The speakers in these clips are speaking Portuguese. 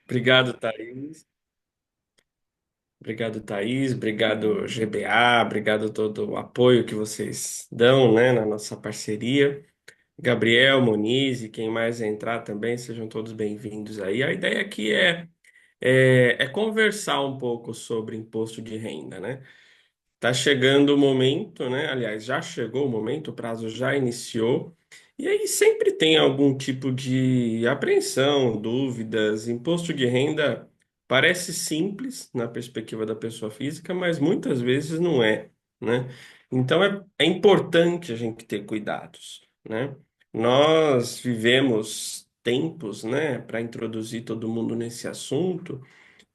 Obrigado, Thaís. Obrigado, Thaís. Obrigado, GBA. Obrigado todo o apoio que vocês dão, né, na nossa parceria. Gabriel, Moniz e quem mais entrar também, sejam todos bem-vindos aí. A ideia aqui é conversar um pouco sobre imposto de renda, né? Tá chegando o momento, né? Aliás, já chegou o momento, o prazo já iniciou. E aí sempre tem algum tipo de apreensão, dúvidas. Imposto de renda parece simples na perspectiva da pessoa física, mas muitas vezes não é, né? Então é importante a gente ter cuidados, né? Nós vivemos tempos, né, para introduzir todo mundo nesse assunto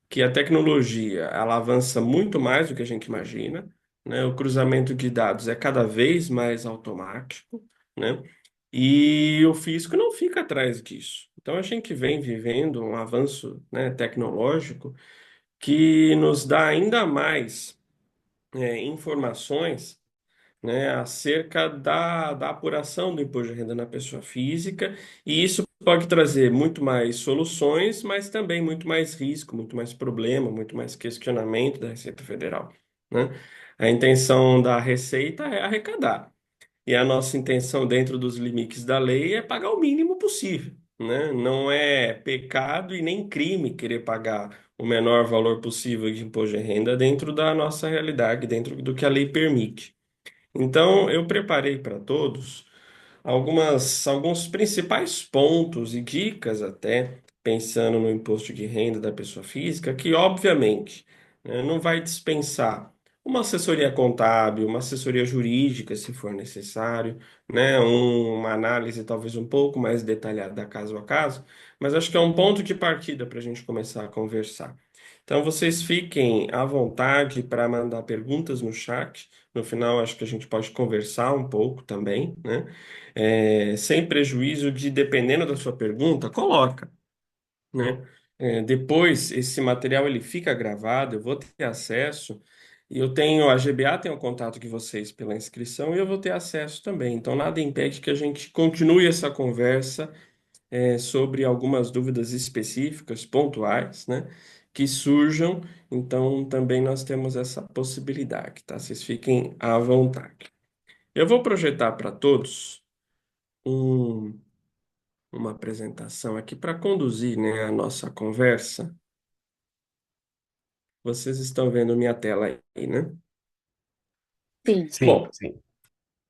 que a tecnologia ela avança muito mais do que a gente imagina, né? O cruzamento de dados é cada vez mais automático, né? E o físico não fica atrás disso. Então a gente vem vivendo um avanço, né, tecnológico que nos dá ainda mais informações, né, acerca da apuração do imposto de renda na pessoa física, e isso pode trazer muito mais soluções, mas também muito mais risco, muito mais problema, muito mais questionamento da Receita Federal, né? A intenção da Receita é arrecadar, e a nossa intenção dentro dos limites da lei é pagar o mínimo possível, né? Não é pecado e nem crime querer pagar o menor valor possível de imposto de renda dentro da nossa realidade, dentro do que a lei permite. Então, eu preparei para todos alguns principais pontos e dicas até, pensando no imposto de renda da pessoa física, que obviamente, né, não vai dispensar uma assessoria contábil, uma assessoria jurídica, se for necessário, né, uma análise talvez um pouco mais detalhada caso a caso, mas acho que é um ponto de partida para a gente começar a conversar. Então, vocês fiquem à vontade para mandar perguntas no chat. No final, acho que a gente pode conversar um pouco também, né? Sem prejuízo de, dependendo da sua pergunta, coloca, né? Depois, esse material ele fica gravado, eu vou ter acesso, e a GBA tem o contato de vocês pela inscrição, e eu vou ter acesso também. Então, nada impede que a gente continue essa conversa, sobre algumas dúvidas específicas, pontuais, né? Que surjam. Então, também nós temos essa possibilidade, tá? Vocês fiquem à vontade. Eu vou projetar para todos um- uma apresentação aqui para conduzir, né, a nossa conversa. Vocês estão vendo minha tela aí, né? Sim, Bom,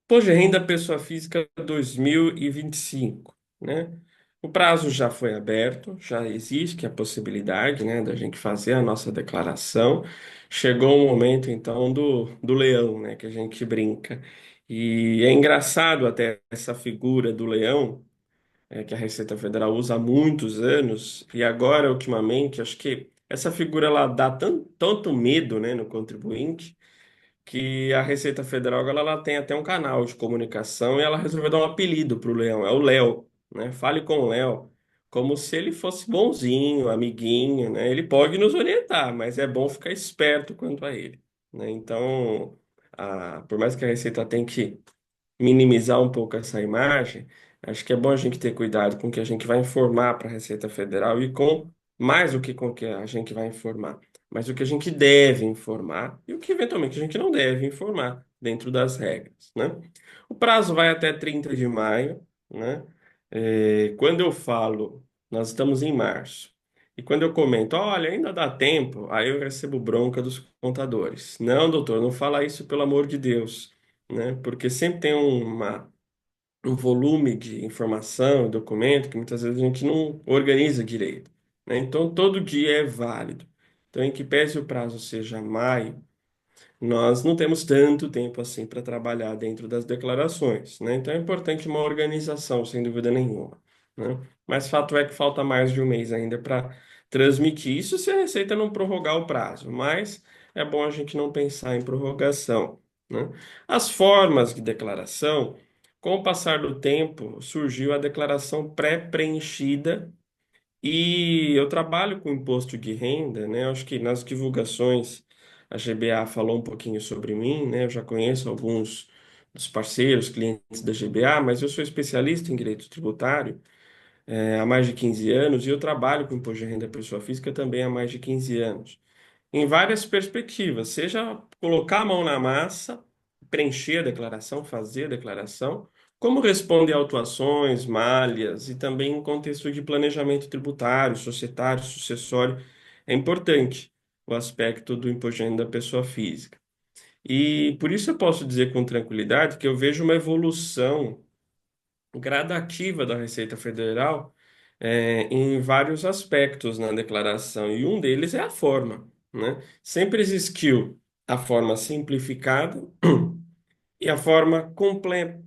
Imposto de Renda Pessoa Física 2025, né? O prazo já foi aberto, já existe a possibilidade, né, da gente fazer a nossa declaração. Chegou o momento, então, do leão, né, que a gente brinca. E é engraçado até essa figura do leão, que a Receita Federal usa há muitos anos, e agora, ultimamente, acho que essa figura ela dá tanto medo, né, no contribuinte, que a Receita Federal agora ela tem até um canal de comunicação e ela resolveu dar um apelido para o leão, é o Léo, né? Fale com o Léo, como se ele fosse bonzinho, amiguinho, né? Ele pode nos orientar, mas é bom ficar esperto quanto a ele, né? Então, por mais que a Receita tenha que minimizar um pouco essa imagem, acho que é bom a gente ter cuidado com o que a gente vai informar para a Receita Federal e com mais do que com o que a gente vai informar, mas o que a gente deve informar e o que eventualmente a gente não deve informar dentro das regras, né? O prazo vai até 30 de maio, né? Quando eu falo, nós estamos em março. E quando eu comento, olha, ainda dá tempo, aí eu recebo bronca dos contadores. Não, doutor, não fala isso, pelo amor de Deus, né? Porque sempre tem um volume de informação e documento que muitas vezes a gente não organiza direito, né? Então, todo dia é válido. Então, em que pese o prazo seja maio, nós não temos tanto tempo assim para trabalhar dentro das declarações, né? Então, é importante uma organização, sem dúvida nenhuma, né? Mas fato é que falta mais de um mês ainda para transmitir isso se a Receita não prorrogar o prazo, mas é bom a gente não pensar em prorrogação, né? As formas de declaração, com o passar do tempo, surgiu a declaração pré-preenchida e eu trabalho com imposto de renda, né? Acho que nas divulgações a GBA falou um pouquinho sobre mim, né? Eu já conheço alguns dos parceiros, clientes da GBA, mas eu sou especialista em direito tributário. há mais de 15 anos e eu trabalho com imposto de renda da pessoa física também há mais de 15 anos. Em várias perspectivas, seja colocar a mão na massa, preencher a declaração, fazer a declaração, como responder a autuações, malhas e também em contexto de planejamento tributário, societário, sucessório. É importante o aspecto do imposto de renda da pessoa física. E por isso eu posso dizer com tranquilidade que eu vejo uma evolução gradativa da Receita Federal em vários aspectos na declaração, e um deles é a forma, né? Sempre existiu a forma simplificada e a forma completa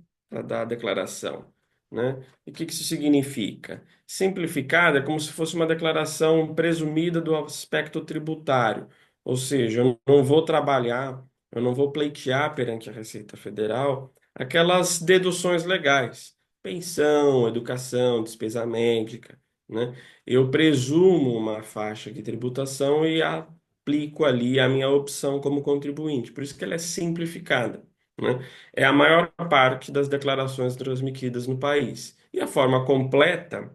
da declaração, né? E o que que isso significa? Simplificada é como se fosse uma declaração presumida do aspecto tributário, ou seja, eu não vou trabalhar, eu não vou pleitear perante a Receita Federal aquelas deduções legais, pensão, educação, despesa médica, né? Eu presumo uma faixa de tributação e aplico ali a minha opção como contribuinte, por isso que ela é simplificada, né? É a maior parte das declarações transmitidas no país. E a forma completa,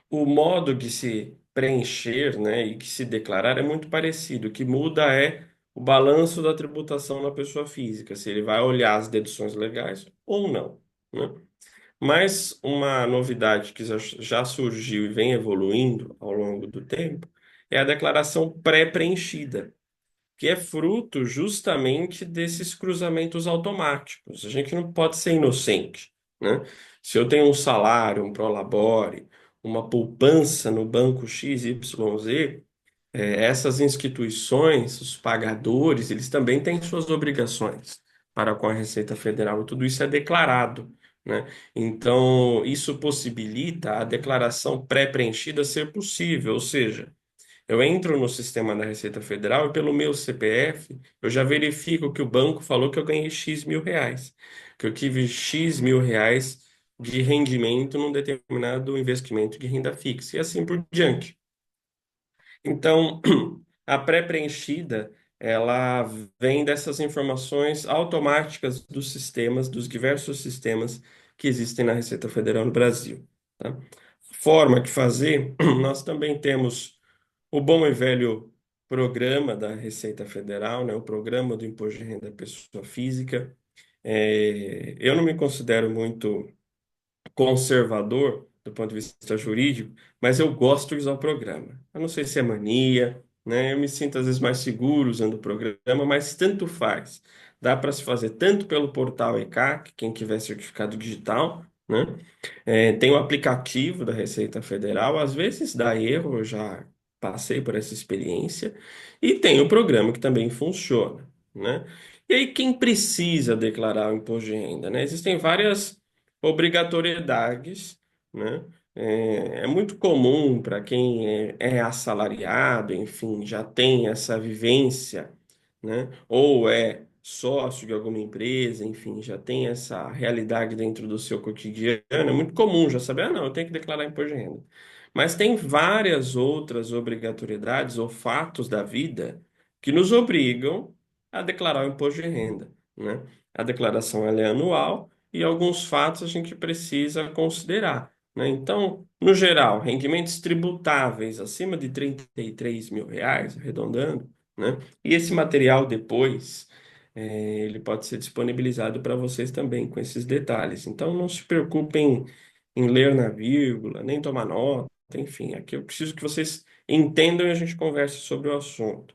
o modo de se preencher, né, e que se declarar é muito parecido. O que muda é o balanço da tributação na pessoa física, se ele vai olhar as deduções legais ou não, né? Mas uma novidade que já surgiu e vem evoluindo ao longo do tempo é a declaração pré-preenchida, que é fruto justamente desses cruzamentos automáticos. A gente não pode ser inocente, né? Se eu tenho um salário, um prolabore, uma poupança no banco XYZ, essas instituições, os pagadores, eles também têm suas obrigações para com a Receita Federal, e tudo isso é declarado, né? Então, isso possibilita a declaração pré-preenchida ser possível, ou seja, eu entro no sistema da Receita Federal e pelo meu CPF eu já verifico que o banco falou que eu ganhei X mil reais, que eu tive X mil reais de rendimento num determinado investimento de renda fixa e assim por diante. Então, a pré-preenchida, ela vem dessas informações automáticas dos sistemas, dos diversos sistemas que existem na Receita Federal no Brasil, tá? Forma de fazer, nós também temos o bom e velho programa da Receita Federal, né? O programa do Imposto de Renda da Pessoa Física. Eu não me considero muito conservador do ponto de vista jurídico, mas eu gosto de usar o programa. Eu não sei se é mania, né? Eu me sinto às vezes mais seguro usando o programa, mas tanto faz. Dá para se fazer tanto pelo portal ECAC, quem tiver certificado digital, né? Tem o aplicativo da Receita Federal, às vezes dá erro, eu já passei por essa experiência, e tem o programa que também funciona, né? E aí, quem precisa declarar o imposto de renda, né? Existem várias obrigatoriedades, né? É muito comum para quem é assalariado, enfim, já tem essa vivência, né? Ou é sócio de alguma empresa, enfim, já tem essa realidade dentro do seu cotidiano, é muito comum já saber, não, eu tenho que declarar imposto de renda. Mas tem várias outras obrigatoriedades ou fatos da vida que nos obrigam a declarar o imposto de renda, né? A declaração ela é anual e alguns fatos a gente precisa considerar, né? Então, no geral, rendimentos tributáveis acima de 33 mil reais, arredondando, né? E esse material depois, ele pode ser disponibilizado para vocês também com esses detalhes. Então, não se preocupem em ler na vírgula, nem tomar nota, enfim, aqui eu preciso que vocês entendam e a gente converse sobre o assunto.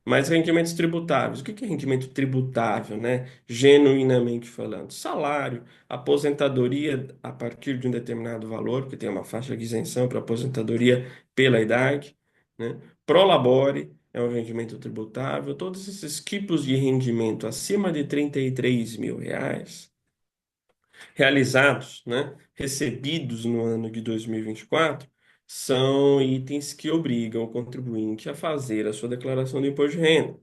Mas rendimentos tributáveis. O que que é rendimento tributável, né? Genuinamente falando. Salário, aposentadoria a partir de um determinado valor, porque tem uma faixa de isenção para aposentadoria pela idade, né? Prolabore é um rendimento tributável. Todos esses tipos de rendimento acima de 33 mil reais realizados, né, recebidos no ano de 2024, são itens que obrigam o contribuinte a fazer a sua declaração de imposto de renda.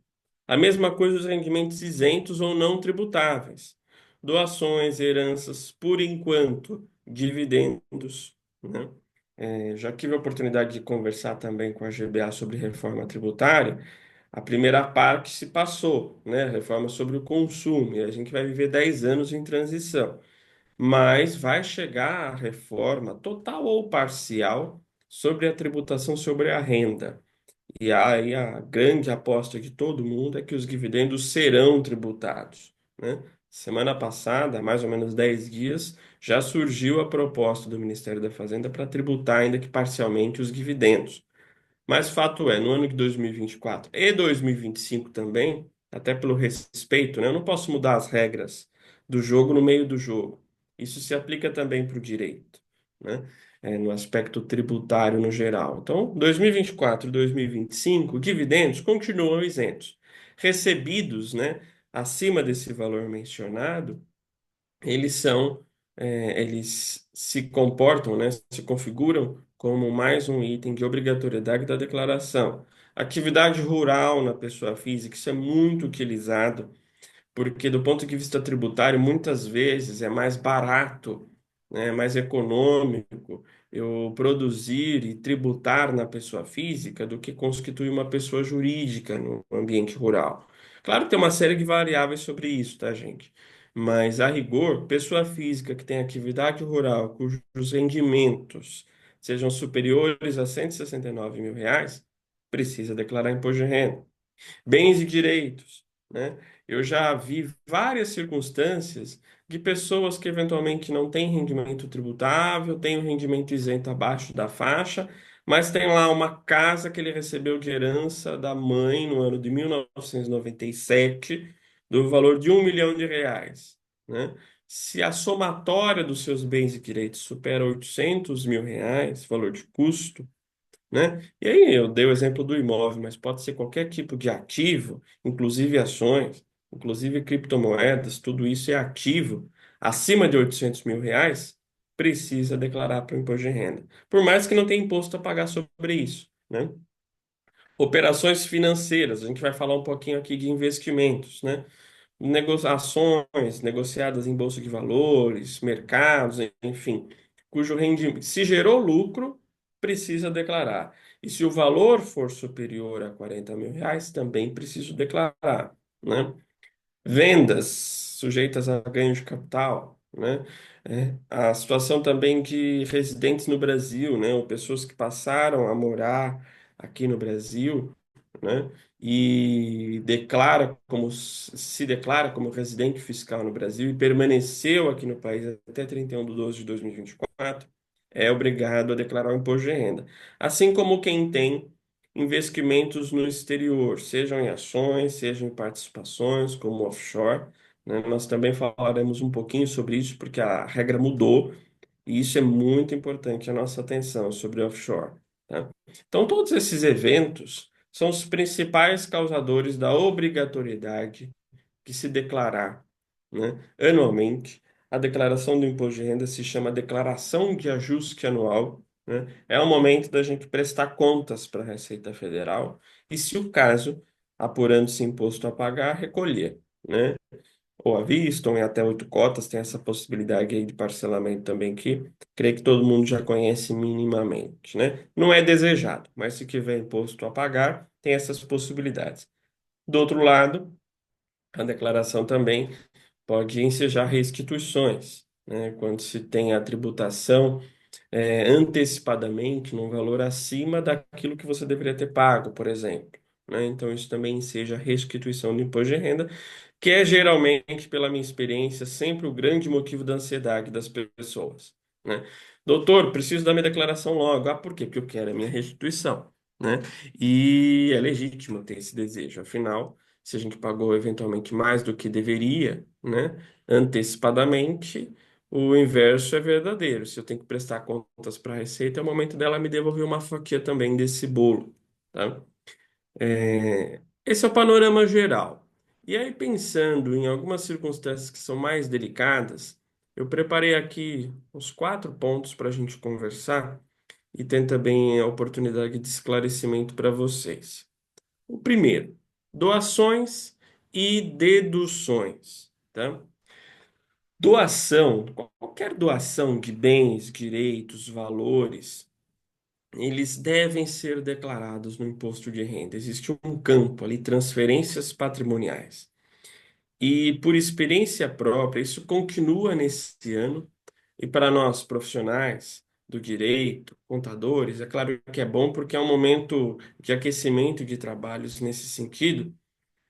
A mesma coisa os rendimentos isentos ou não tributáveis, doações, heranças, por enquanto, dividendos, né? Já tive a oportunidade de conversar também com a GBA sobre reforma tributária. A primeira parte se passou, né? Reforma sobre o consumo, e a gente vai viver 10 anos em transição. mas vai chegar a reforma total ou parcial sobre a tributação sobre a renda. E aí a grande aposta de todo mundo é que os dividendos serão tributados, né? Semana passada, há mais ou menos 10 dias, já surgiu a proposta do Ministério da Fazenda para tributar, ainda que parcialmente, os dividendos. Mas fato é, no ano de 2024 e 2025 também, até pelo respeito, né? Eu não posso mudar as regras do jogo no meio do jogo. Isso se aplica também para o direito, né? No aspecto tributário no geral. Então, 2024 e 2025, dividendos continuam isentos. Recebidos, né, acima desse valor mencionado, eles se comportam, né, se configuram como mais um item de obrigatoriedade da declaração. Atividade rural na pessoa física, isso é muito utilizado porque do ponto de vista tributário, muitas vezes é mais barato, né, mais econômico eu produzir e tributar na pessoa física do que constituir uma pessoa jurídica no ambiente rural. Claro que tem uma série de variáveis sobre isso, tá, gente? Mas, a rigor, pessoa física que tem atividade rural cujos rendimentos sejam superiores a R$ 169.000, precisa declarar imposto de renda. Bens e direitos, né? Eu já vi várias circunstâncias de pessoas que eventualmente não têm rendimento tributável, têm um rendimento isento abaixo da faixa, mas tem lá uma casa que ele recebeu de herança da mãe no ano de 1997, do valor de R$ 1 milhão, né? Se a somatória dos seus bens e direitos supera R$ 800.000, valor de custo, né? E aí eu dei o exemplo do imóvel, mas pode ser qualquer tipo de ativo, inclusive ações, inclusive criptomoedas, tudo isso é ativo. Acima de R$ 800.000, precisa declarar para o imposto de renda. Por mais que não tenha imposto a pagar sobre isso, né? Operações financeiras, a gente vai falar um pouquinho aqui de investimentos, né? Ações negociadas em bolsa de valores, mercados, enfim, cujo rendimento, se gerou lucro, precisa declarar. E se o valor for superior a R$ 40.000, também preciso declarar, né? Vendas sujeitas a ganho de capital, né? A situação também de residentes no Brasil, né? Ou pessoas que passaram a morar aqui no Brasil, né? E se declara como residente fiscal no Brasil e permaneceu aqui no país até 31 de 12 de 2024, é obrigado a declarar o imposto de renda. Assim como quem tem investimentos no exterior, sejam em ações, sejam em participações, como offshore, né? Nós também falaremos um pouquinho sobre isso, porque a regra mudou e isso é muito importante a nossa atenção sobre offshore, tá? Então, todos esses eventos são os principais causadores da obrigatoriedade de se declarar, né, anualmente. A declaração do imposto de renda se chama declaração de ajuste anual, né? É o momento da gente prestar contas para a Receita Federal e, se o caso, apurando-se imposto a pagar, recolher, né? Ou à vista, ou em até 8 cotas, tem essa possibilidade aí de parcelamento também que creio que todo mundo já conhece minimamente, né? Não é desejado, mas se tiver imposto a pagar, tem essas possibilidades. Do outro lado, a declaração também pode ensejar restituições, né? Quando se tem a tributação antecipadamente num valor acima daquilo que você deveria ter pago, por exemplo, né? Então, isso também seja restituição do imposto de renda, que é geralmente, pela minha experiência, sempre o grande motivo da ansiedade das pessoas, né? Doutor, preciso da minha declaração logo. Ah, por quê? Porque eu quero a minha restituição, né? E é legítimo ter esse desejo. Afinal, se a gente pagou eventualmente mais do que deveria, né, antecipadamente, o inverso é verdadeiro. Se eu tenho que prestar contas para a Receita, é o momento dela me devolver uma fatia também desse bolo, tá? Esse é o panorama geral. E aí, pensando em algumas circunstâncias que são mais delicadas, eu preparei aqui uns 4 pontos para a gente conversar e ter também a oportunidade de esclarecimento para vocês. O primeiro, doações e deduções, tá? Doação, qualquer doação de bens, direitos, valores, eles devem ser declarados no imposto de renda. Existe um campo ali, transferências patrimoniais. E por experiência própria, isso continua nesse ano. E para nós, profissionais do direito, contadores, é claro que é bom porque é um momento de aquecimento de trabalhos nesse sentido.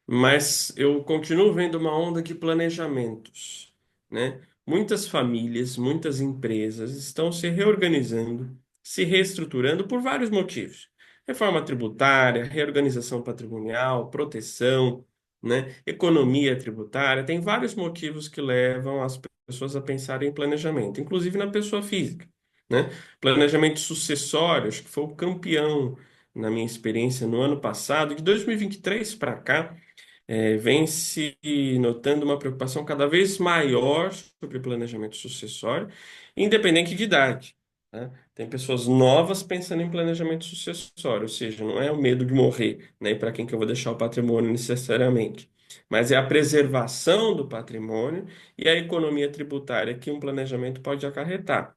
Mas eu continuo vendo uma onda de planejamentos, né? Muitas famílias, muitas empresas estão se reorganizando, se reestruturando por vários motivos. Reforma tributária, reorganização patrimonial, proteção, né? Economia tributária. Tem vários motivos que levam as pessoas a pensarem em planejamento, inclusive na pessoa física, né? Planejamento sucessório, acho que foi o campeão na minha experiência no ano passado, de 2023 para cá vem se notando uma preocupação cada vez maior sobre planejamento sucessório, independente de idade, né? Tem pessoas novas pensando em planejamento sucessório, ou seja, não é o medo de morrer, né, para quem que eu vou deixar o patrimônio necessariamente, mas é a preservação do patrimônio e a economia tributária que um planejamento pode acarretar.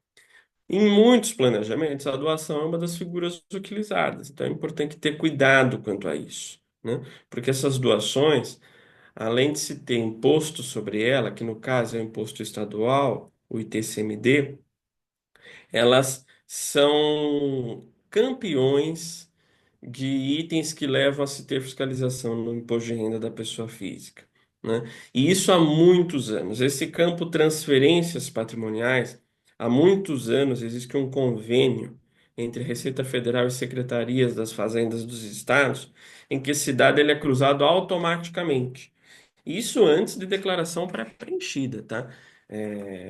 Em muitos planejamentos, a doação é uma das figuras utilizadas, então é importante ter cuidado quanto a isso, né? Porque essas doações, além de se ter imposto sobre ela, que no caso é o imposto estadual, o ITCMD, elas são campeões de itens que levam a se ter fiscalização no imposto de renda da pessoa física, né? E isso há muitos anos. Esse campo transferências patrimoniais, há muitos anos existe um convênio entre Receita Federal e secretarias das fazendas dos estados, em que esse dado ele é cruzado automaticamente. Isso antes de declaração pré-preenchida, tá?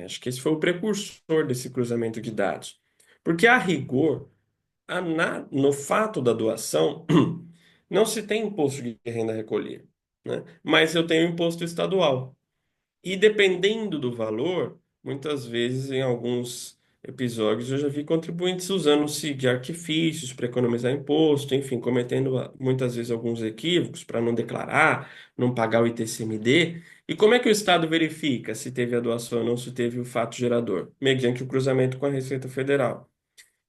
Acho que esse foi o precursor desse cruzamento de dados. Porque, a rigor, no fato da doação, não se tem imposto de renda recolhida, né? Mas eu tenho imposto estadual. E dependendo do valor, muitas vezes em alguns episódios eu já vi contribuintes usando-se de artifícios para economizar imposto, enfim, cometendo muitas vezes alguns equívocos para não declarar, não pagar o ITCMD. E como é que o Estado verifica se teve a doação ou não, se teve o fato gerador? Mediante o cruzamento com a Receita Federal.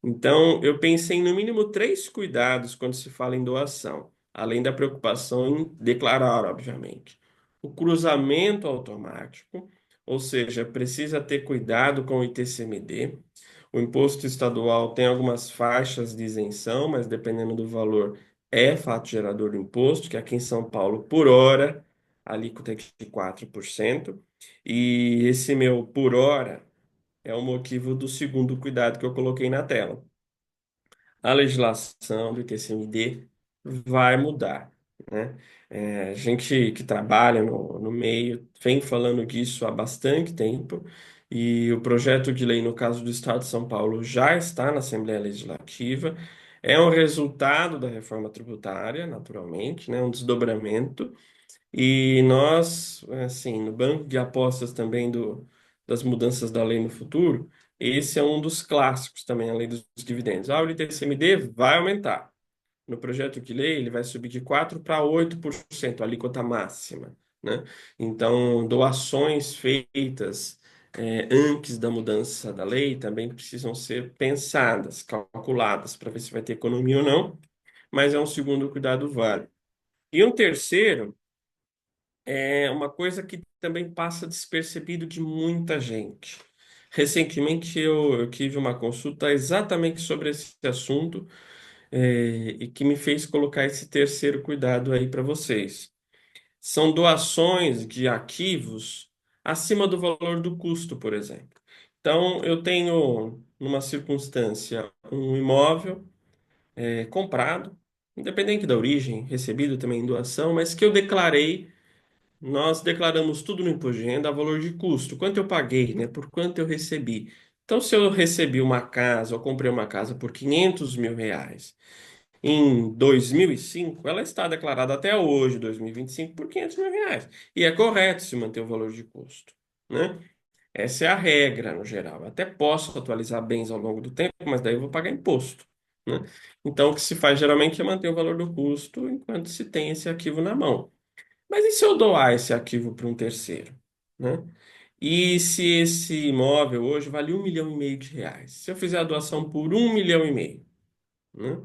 Então, eu pensei em no mínimo três cuidados quando se fala em doação, além da preocupação em declarar, obviamente. O cruzamento automático, ou seja, precisa ter cuidado com o ITCMD. O imposto estadual tem algumas faixas de isenção, mas dependendo do valor, é fato gerador do imposto, que aqui em São Paulo, por hora, a alíquota é de 4%. E esse meu por hora é o motivo do segundo cuidado que eu coloquei na tela. A legislação do ITCMD vai mudar, né? A gente que trabalha no meio vem falando disso há bastante tempo e o projeto de lei, no caso do Estado de São Paulo, já está na Assembleia Legislativa. É um resultado da reforma tributária, naturalmente, né? Um desdobramento. E nós, assim, no banco de apostas também das mudanças da lei no futuro, esse é um dos clássicos também, a lei dos dividendos. O ITCMD vai aumentar. No projeto de lei, ele vai subir de 4 para 8%, a alíquota máxima, né? Então, doações feitas antes da mudança da lei também precisam ser pensadas, calculadas, para ver se vai ter economia ou não, mas é um segundo cuidado válido. E um terceiro é uma coisa que também passa despercebido de muita gente. Recentemente eu tive uma consulta exatamente sobre esse assunto, e que me fez colocar esse terceiro cuidado aí para vocês. São doações de ativos acima do valor do custo, por exemplo. Então, eu tenho, numa circunstância, um imóvel comprado, independente da origem, recebido também em doação, mas que eu declarei. Nós declaramos tudo no imposto de renda a valor de custo, quanto eu paguei, né? Por quanto eu recebi. Então, se eu recebi uma casa, ou comprei uma casa por 500 mil reais em 2005, ela está declarada até hoje, 2025, por 500 mil reais. E é correto se manter o valor de custo, né? Essa é a regra, no geral. Eu até posso atualizar bens ao longo do tempo, mas daí eu vou pagar imposto, né? Então, o que se faz geralmente é manter o valor do custo enquanto se tem esse arquivo na mão. Mas e se eu doar esse arquivo para um terceiro, né? E se esse imóvel hoje vale 1,5 milhão de reais? Se eu fizer a doação por 1,5 milhão, né?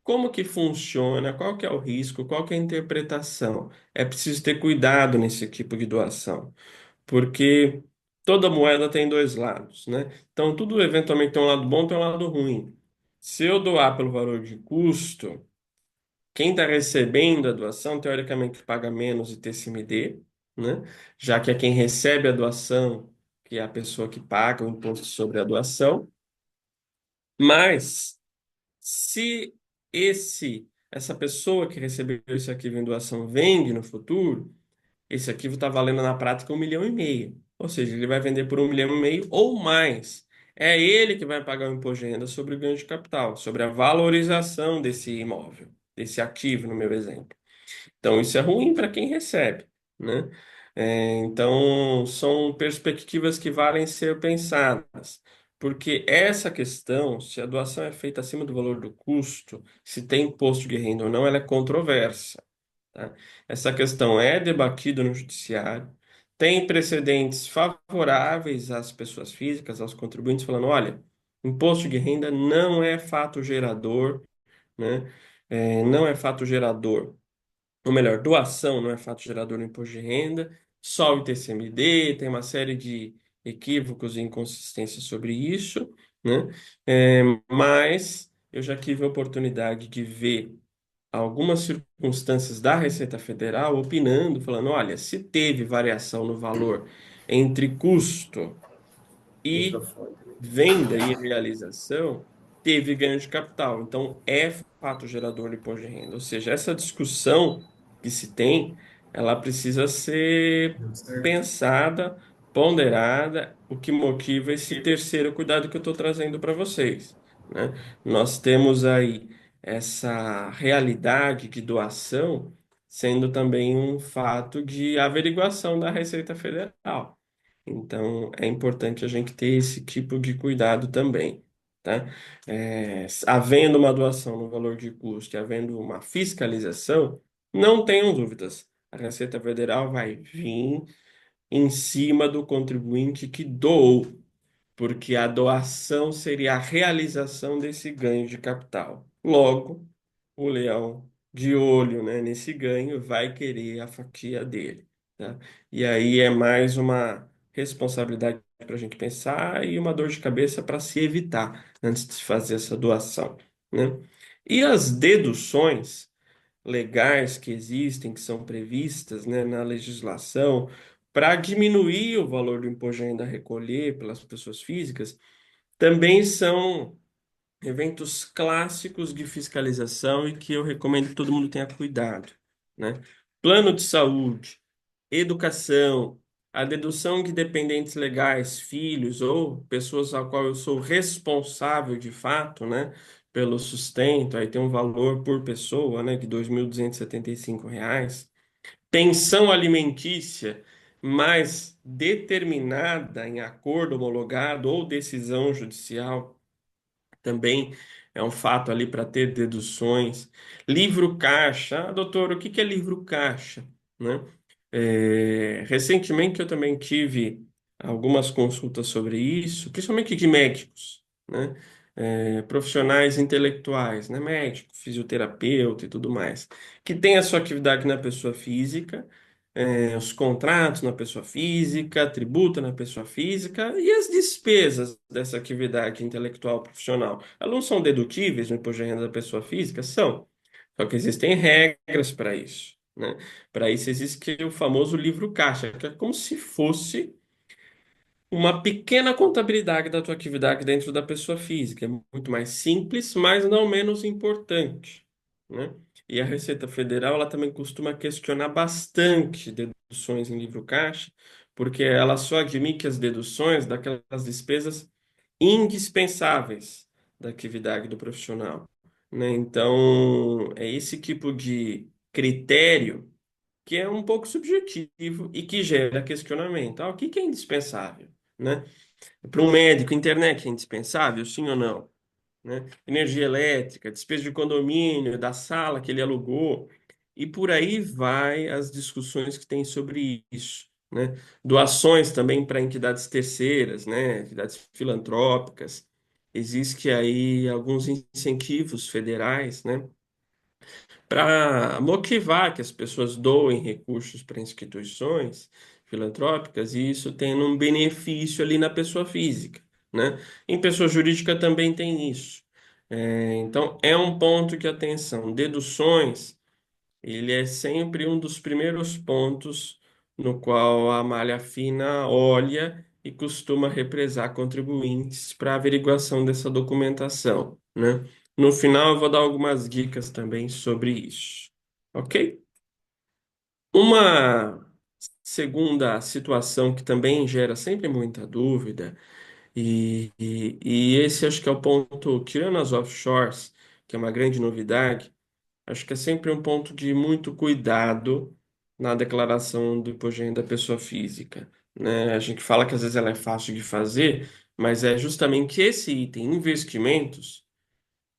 como que funciona, qual que é o risco, qual que é a interpretação. É preciso ter cuidado nesse tipo de doação, porque toda moeda tem dois lados, né? Então, tudo eventualmente tem um lado bom, tem um lado ruim. Se eu doar pelo valor de custo, quem está recebendo a doação, teoricamente, paga menos ITCMD, né? Já que é quem recebe a doação, que é a pessoa que paga o imposto sobre a doação. Mas, se essa pessoa que recebeu esse arquivo em doação vende no futuro, esse arquivo está valendo na prática 1,5 milhão. Ou seja, ele vai vender por 1,5 milhão ou mais. É ele que vai pagar o imposto de renda sobre o ganho de capital, sobre a valorização desse imóvel, desse ativo, no meu exemplo. Então, isso é ruim para quem recebe, né? Então, são perspectivas que valem ser pensadas, porque essa questão, se a doação é feita acima do valor do custo, se tem imposto de renda ou não, ela é controversa, tá? Essa questão é debatida no judiciário, tem precedentes favoráveis às pessoas físicas, aos contribuintes, falando, olha, imposto de renda não é fato gerador, né? Não é fato gerador, ou melhor, doação não é fato gerador no imposto de renda, só o ITCMD, tem uma série de equívocos e inconsistências sobre isso, né? Mas eu já tive a oportunidade de ver algumas circunstâncias da Receita Federal opinando, falando, olha, se teve variação no valor entre custo e venda e realização, teve ganho de capital. Então, é fato gerador de imposto de renda. Ou seja, essa discussão que se tem, ela precisa ser pensada, ponderada, o que motiva esse terceiro cuidado que eu estou trazendo para vocês, né? Nós temos aí essa realidade de doação sendo também um fato de averiguação da Receita Federal. Então, é importante a gente ter esse tipo de cuidado também, tá? Havendo uma doação no valor de custo e havendo uma fiscalização, não tenham dúvidas. A Receita Federal vai vir em cima do contribuinte que doou, porque a doação seria a realização desse ganho de capital. Logo, o leão de olho, né, nesse ganho vai querer a fatia dele, tá? E aí é mais uma responsabilidade para a gente pensar e uma dor de cabeça para se evitar antes de fazer essa doação, né? E as deduções legais que existem, que são previstas, né, na legislação para diminuir o valor do imposto de renda a recolher pelas pessoas físicas, também são eventos clássicos de fiscalização e que eu recomendo que todo mundo tenha cuidado, né? Plano de saúde, educação, a dedução de dependentes legais, filhos ou pessoas a qual eu sou responsável de fato, né, pelo sustento, aí tem um valor por pessoa, né, de R$ 2.275. Pensão alimentícia, mais determinada em acordo homologado ou decisão judicial também é um fato ali para ter deduções. Livro caixa. Ah, doutor, o que que é livro caixa? Né? Recentemente eu também tive algumas consultas sobre isso, principalmente de médicos, né? Profissionais intelectuais, né? Médico, fisioterapeuta e tudo mais, que tem a sua atividade na pessoa física, os contratos na pessoa física, tributa na pessoa física e as despesas dessa atividade intelectual profissional. Elas não são dedutíveis no imposto de renda da pessoa física? São. Só que existem regras para isso, né? Para isso existe o famoso livro caixa, que é como se fosse uma pequena contabilidade da tua atividade dentro da pessoa física. É muito mais simples, mas não menos importante, né? E a Receita Federal, ela também costuma questionar bastante deduções em livro caixa, porque ela só admite as deduções daquelas despesas indispensáveis da atividade do profissional, né? Então, é esse tipo de critério que é um pouco subjetivo e que gera questionamento. Ah, o que que é indispensável, né? Para um médico, internet é indispensável, sim ou não? Né? Energia elétrica, despesa de condomínio, da sala que ele alugou, e por aí vai as discussões que tem sobre isso, né? Doações também para entidades terceiras, né? Entidades filantrópicas. existe aí alguns incentivos federais, né, para motivar que as pessoas doem recursos para instituições filantrópicas e isso tendo um benefício ali na pessoa física, né? Em pessoa jurídica também tem isso. Então, é um ponto que, atenção, deduções, ele é sempre um dos primeiros pontos no qual a malha fina olha e costuma represar contribuintes para averiguação dessa documentação, né? No final, eu vou dar algumas dicas também sobre isso, ok? Uma segunda situação que também gera sempre muita dúvida, e esse acho que é o ponto, tirando as offshores, que é uma grande novidade. Acho que é sempre um ponto de muito cuidado na declaração do imposto de renda da pessoa física, né? A gente fala que às vezes ela é fácil de fazer, mas é justamente esse item, investimentos,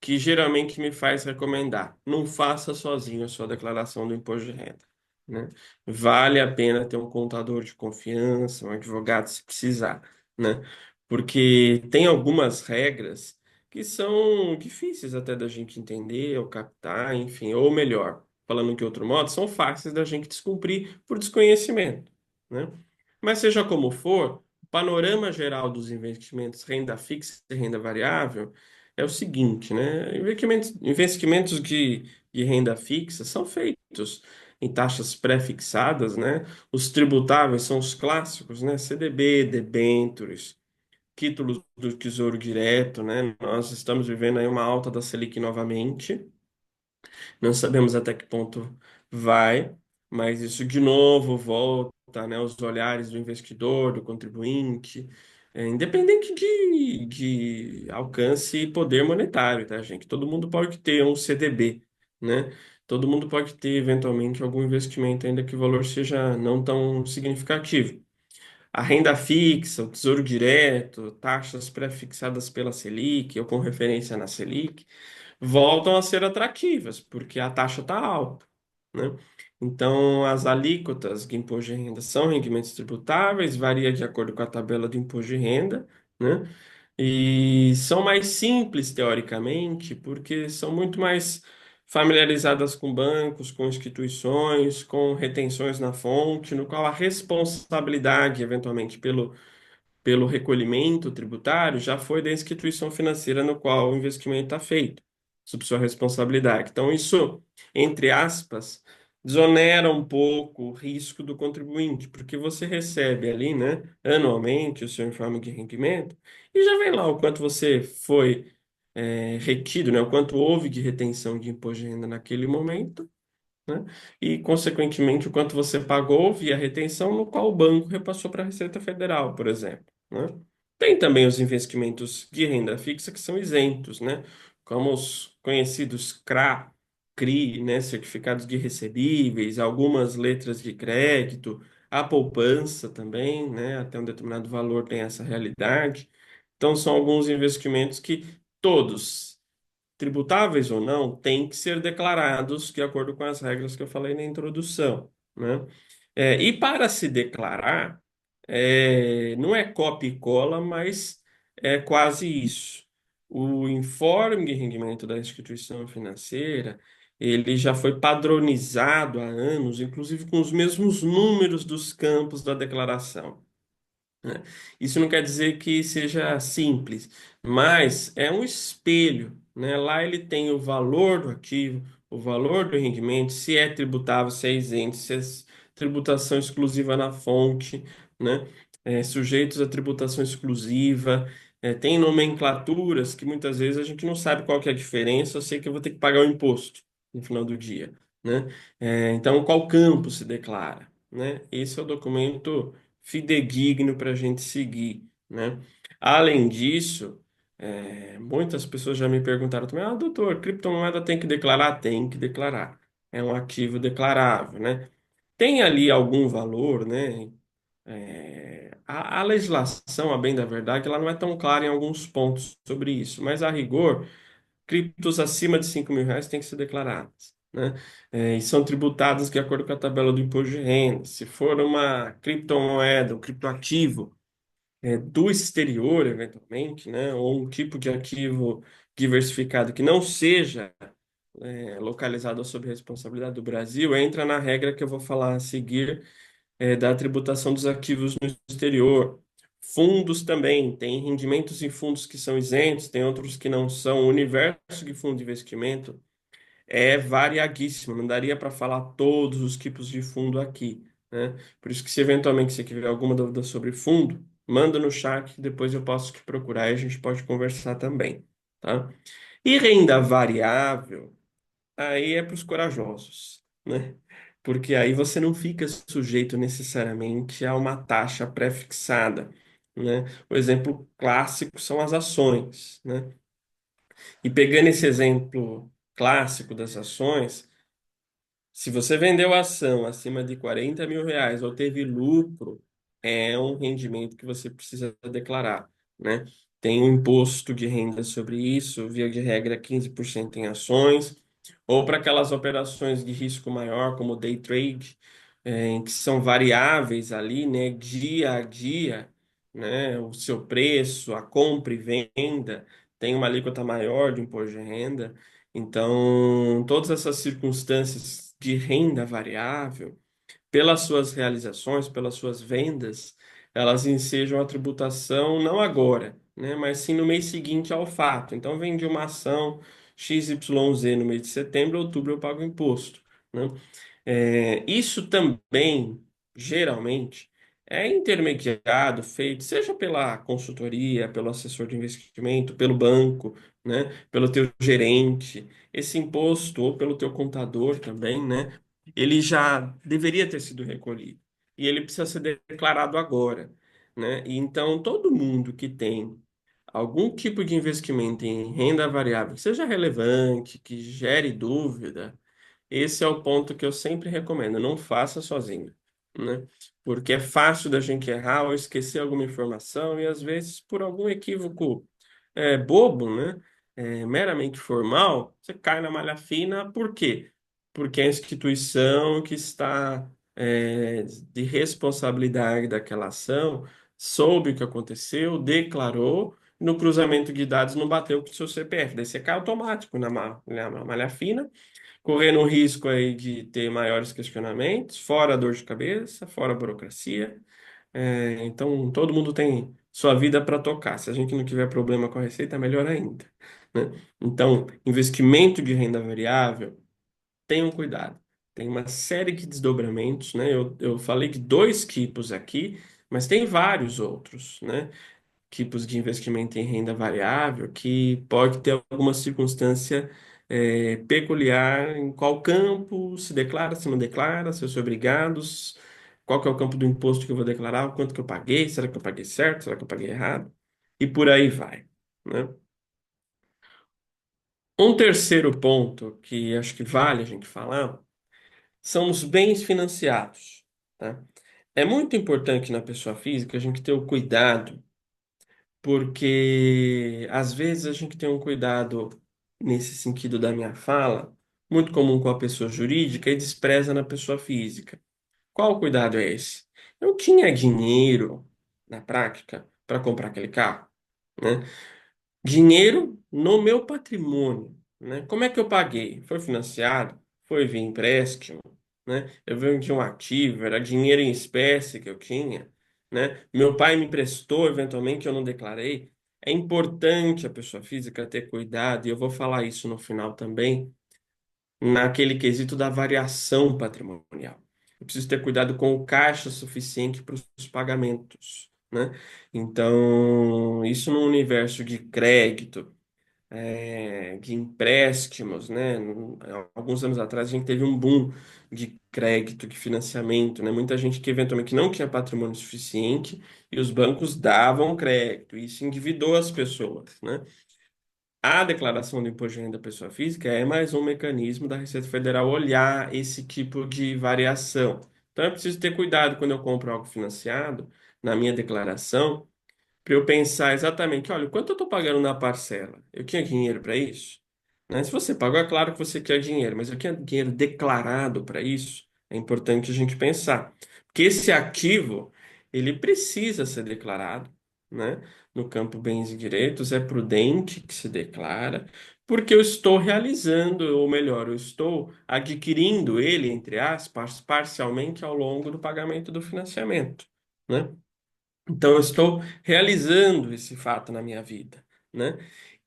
que geralmente me faz recomendar. Não faça sozinho a sua declaração do imposto de renda, né? Vale a pena ter um contador de confiança, um advogado se precisar, né? Porque tem algumas regras que são difíceis até da gente entender ou captar, enfim, ou melhor, falando de outro modo, são fáceis da gente descumprir por desconhecimento, né? Mas seja como for, o panorama geral dos investimentos renda fixa e renda variável é o seguinte, né? Investimentos de renda fixa são feitos em taxas pré-fixadas, né? Os tributáveis são os clássicos, né? CDB, debêntures, títulos do Tesouro Direto, né? Nós estamos vivendo aí uma alta da Selic novamente. Não sabemos até que ponto vai, mas isso de novo volta, né, aos olhares do investidor, do contribuinte, independente de alcance e poder monetário, tá, gente? Todo mundo pode ter um CDB, né? Todo mundo pode ter, eventualmente, algum investimento, ainda que o valor seja não tão significativo. A renda fixa, o tesouro direto, taxas pré-fixadas pela Selic ou com referência na Selic voltam a ser atrativas, porque a taxa está alta, né? Então, as alíquotas de imposto de renda são rendimentos tributáveis, varia de acordo com a tabela do imposto de renda, né? E são mais simples, teoricamente, porque são muito mais familiarizadas com bancos, com instituições, com retenções na fonte, no qual a responsabilidade, eventualmente, pelo recolhimento tributário já foi da instituição financeira no qual o investimento está feito, sob sua responsabilidade. Então, isso, entre aspas, desonera um pouco o risco do contribuinte, porque você recebe ali, né, anualmente o seu informe de rendimento e já vem lá o quanto você foi retido, né, o quanto houve de retenção de imposto de renda naquele momento, né? E, consequentemente, o quanto você pagou via retenção, no qual o banco repassou para a Receita Federal, por exemplo, né? Tem também os investimentos de renda fixa que são isentos, né? Como os conhecidos CRA, CRI, né? Certificados de recebíveis, algumas letras de crédito, a poupança também, né? Até um determinado valor tem essa realidade. Então, são alguns investimentos que todos tributáveis ou não, têm que ser declarados de acordo com as regras que eu falei na introdução, né? E para se declarar, não é copia e cola, mas é quase isso. O informe de rendimento da instituição financeira, ele já foi padronizado há anos, inclusive com os mesmos números dos campos da declaração, né? Isso não quer dizer que seja simples, mas é um espelho, né? Lá ele tem o valor do ativo, o valor do rendimento, se é tributável, se é isento, se é tributação exclusiva na fonte, né? Sujeitos à tributação exclusiva, tem nomenclaturas que muitas vezes a gente não sabe qual que é a diferença, eu sei que eu vou ter que pagar o imposto no final do dia, né? Então, qual campo se declara, né? Esse é o documento fidedigno para a gente seguir, né? Além disso, muitas pessoas já me perguntaram também, doutor, criptomoeda tem que declarar? Tem que declarar. É um ativo declarável, né? Tem ali algum valor, né? A legislação, a bem da verdade, ela não é tão clara em alguns pontos sobre isso, mas a rigor, criptos acima de R$ 5.000 têm que ser declaradas, né? E são tributadas de acordo com a tabela do imposto de renda. Se for uma criptomoeda, um criptoativo, do exterior, eventualmente, né? Ou um tipo de ativo diversificado que não seja localizado sob responsabilidade do Brasil, entra na regra que eu vou falar a seguir, da tributação dos ativos no exterior. Fundos também, tem rendimentos em fundos que são isentos, tem outros que não são. O universo de fundo de investimento é variadíssimo, não daria para falar todos os tipos de fundo aqui, né? Por isso que se eventualmente você tiver alguma dúvida sobre fundo, manda no chat, que depois eu posso te procurar e a gente pode conversar também, tá? E renda variável, aí é para os corajosos, né? Porque aí você não fica sujeito necessariamente a uma taxa pré-fixada, né? O exemplo clássico são as ações, né? E pegando esse exemplo clássico das ações, se você vendeu a ação acima de R$ 40.000 ou teve lucro, é um rendimento que você precisa declarar, né? Tem um imposto de renda sobre isso, via de regra 15% em ações, ou para aquelas operações de risco maior, como day trade, em que são variáveis ali, né? Dia a dia, né? O seu preço, a compra e venda, tem uma alíquota maior de imposto de renda. Então, todas essas circunstâncias de renda variável, pelas suas realizações, pelas suas vendas, elas ensejam a tributação não agora, né, mas sim no mês seguinte ao fato. Então, vendi uma ação XYZ no mês de setembro, outubro eu pago imposto, né? Isso também, geralmente, é intermediado, feito, seja pela consultoria, pelo assessor de investimento, pelo banco, né, pelo teu gerente, esse imposto, ou pelo teu contador também, né, ele já deveria ter sido recolhido. E ele precisa ser declarado agora, né? E então, todo mundo que tem algum tipo de investimento em renda variável, que seja relevante, que gere dúvida, esse é o ponto que eu sempre recomendo, não faça sozinho, né? Porque é fácil da gente errar ou esquecer alguma informação e às vezes por algum equívoco bobo, né? Meramente formal, você cai na malha fina, por quê? Porque a instituição que está de responsabilidade daquela ação soube o que aconteceu, declarou, no cruzamento de dados não bateu com o seu CPF, daí você cai automático na malha fina, correndo o risco aí de ter maiores questionamentos, fora dor de cabeça, fora burocracia. Então, todo mundo tem sua vida para tocar. Se a gente não tiver problema com a receita, melhor ainda, né? Então, investimento de renda variável, tenham cuidado. Tem uma série de desdobramentos, né? Eu falei de dois tipos aqui, mas tem vários outros, né? Tipos de investimento em renda variável que pode ter alguma circunstância peculiar em qual campo se declara, se não declara, se eu sou obrigado, qual que é o campo do imposto que eu vou declarar, o quanto que eu paguei, será que eu paguei certo, será que eu paguei errado, e por aí vai, né? Um terceiro ponto que acho que vale a gente falar são os bens financiados, tá? É muito importante na pessoa física a gente ter o cuidado porque às vezes a gente tem um cuidado nesse sentido da minha fala, muito comum com a pessoa jurídica e despreza na pessoa física. Qual o cuidado é esse? Eu tinha dinheiro na prática para comprar aquele carro, né? Dinheiro no meu patrimônio, né? Como é que eu paguei? Foi financiado? Foi via empréstimo, né? Eu vendi um ativo, era dinheiro em espécie que eu tinha, né? Meu pai me emprestou, eventualmente eu não declarei. É importante a pessoa física ter cuidado, e eu vou falar isso no final também, naquele quesito da variação patrimonial. Eu preciso ter cuidado com o caixa suficiente para os pagamentos, né? Então, isso no universo de crédito, de empréstimos, né? Alguns anos atrás a gente teve um boom de crédito, de financiamento, né? Muita gente que eventualmente não tinha patrimônio suficiente e os bancos davam crédito. Isso endividou as pessoas, né? A declaração do imposto de renda da pessoa física é mais um mecanismo da Receita Federal olhar esse tipo de variação. Então, eu preciso ter cuidado quando eu compro algo financiado, na minha declaração, para eu pensar exatamente, olha, quanto eu estou pagando na parcela? Eu tinha dinheiro para isso? Né? Se você pagou, é claro que você quer dinheiro, mas eu tinha dinheiro declarado para isso? É importante a gente pensar. Porque esse ativo, ele precisa ser declarado, né? No campo bens e direitos, é prudente que se declara, porque eu estou realizando, ou melhor, eu estou adquirindo ele, entre aspas, parcialmente ao longo do pagamento do financiamento, né? Então, eu estou realizando esse fato na minha vida, né?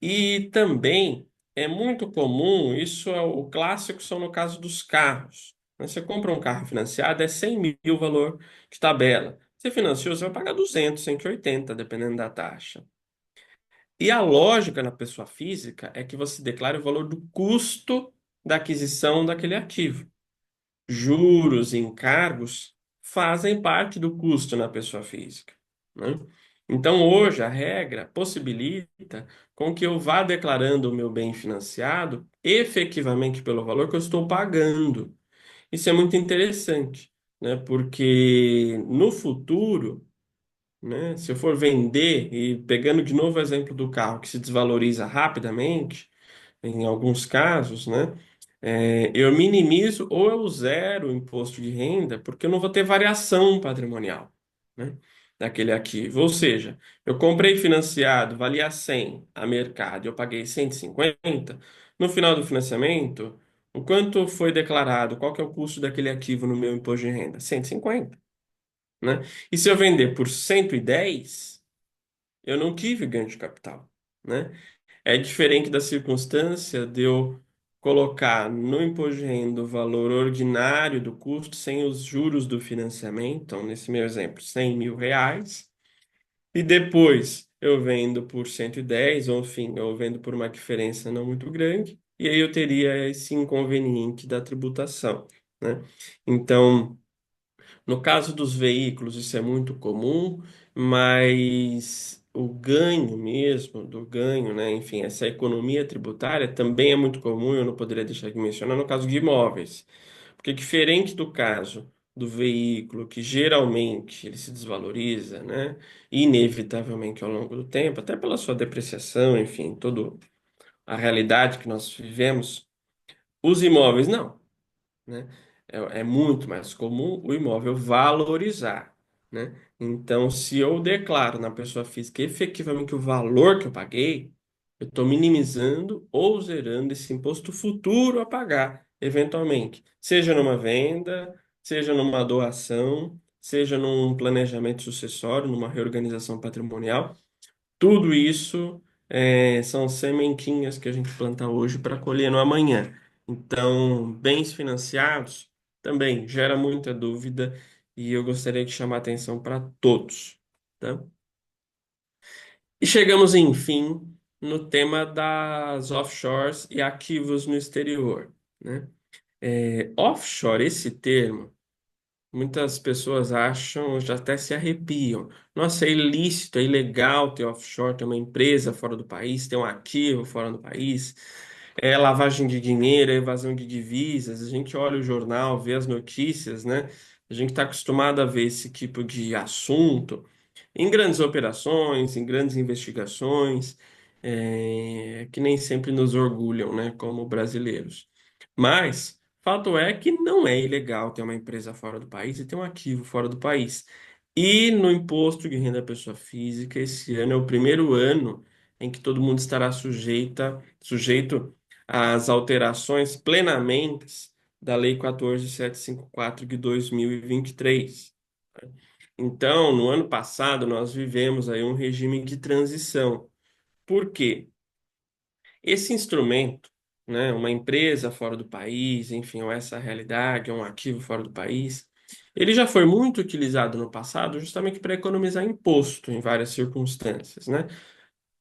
E também é muito comum, isso é o clássico, são no caso dos carros, né? Você compra um carro financiado, é 100 mil o valor de tabela. Você financiou, você vai pagar 200, 180, dependendo da taxa. E a lógica na pessoa física é que você declare o valor do custo da aquisição daquele ativo. Juros e encargos fazem parte do custo na pessoa física, né? Então, hoje, a regra possibilita com que eu vá declarando o meu bem financiado efetivamente pelo valor que eu estou pagando. Isso é muito interessante, né? Porque no futuro, né, se eu for vender, e pegando de novo o exemplo do carro que se desvaloriza rapidamente, em alguns casos, né? Eu minimizo ou eu zero o imposto de renda, porque eu não vou ter variação patrimonial, né? Daquele ativo. Ou seja, eu comprei financiado, valia 100 a mercado, eu paguei 150. No final do financiamento, o quanto foi declarado? Qual que é o custo daquele ativo no meu imposto de renda? 150, né? E se eu vender por 110, eu não tive ganho de capital, né? É diferente da circunstância de eu colocar no imposto de renda o valor ordinário do custo sem os juros do financiamento, então, nesse meu exemplo, 100 mil reais, e depois eu vendo por 110, ou enfim, eu vendo por uma diferença não muito grande, e aí eu teria esse inconveniente da tributação, né? Então, no caso dos veículos, isso é muito comum, mas o ganho mesmo, do ganho, né? Enfim, essa economia tributária também é muito comum, eu não poderia deixar de mencionar no caso de imóveis. Porque diferente do caso do veículo, que geralmente ele se desvaloriza, né? Inevitavelmente ao longo do tempo, até pela sua depreciação, enfim, toda a realidade que nós vivemos, os imóveis não, né? É muito mais comum o imóvel valorizar, né? Então, se eu declaro na pessoa física efetivamente o valor que eu paguei, eu estou minimizando ou zerando esse imposto futuro a pagar, eventualmente, seja numa venda, seja numa doação, seja num planejamento sucessório, numa reorganização patrimonial. Tudo isso são sementinhas que a gente planta hoje para colher no amanhã. Então, bens financiados também gera muita dúvida e eu gostaria de chamar a atenção para todos, tá? E chegamos, enfim, no tema das offshores e ativos no exterior, né? Offshore, esse termo. Muitas pessoas acham, já até se arrepiam. Nossa, é ilícito, é ilegal ter offshore, ter uma empresa fora do país, ter um ativo fora do país. É lavagem de dinheiro, é evasão de divisas. A gente olha o jornal, vê as notícias, né? A gente está acostumado a ver esse tipo de assunto em grandes operações, em grandes investigações, que nem sempre nos orgulham, né, como brasileiros. Mas fato é que não é ilegal ter uma empresa fora do país e ter um ativo fora do país. E no imposto de renda da pessoa física, esse ano é o primeiro ano em que todo mundo estará sujeito às alterações plenamente da Lei 14.754 de 2023. Então, no ano passado, nós vivemos aí um regime de transição. Por quê? Esse instrumento, né, uma empresa fora do país, enfim, ou essa realidade, um ativo fora do país, ele já foi muito utilizado no passado justamente para economizar imposto em várias circunstâncias, né?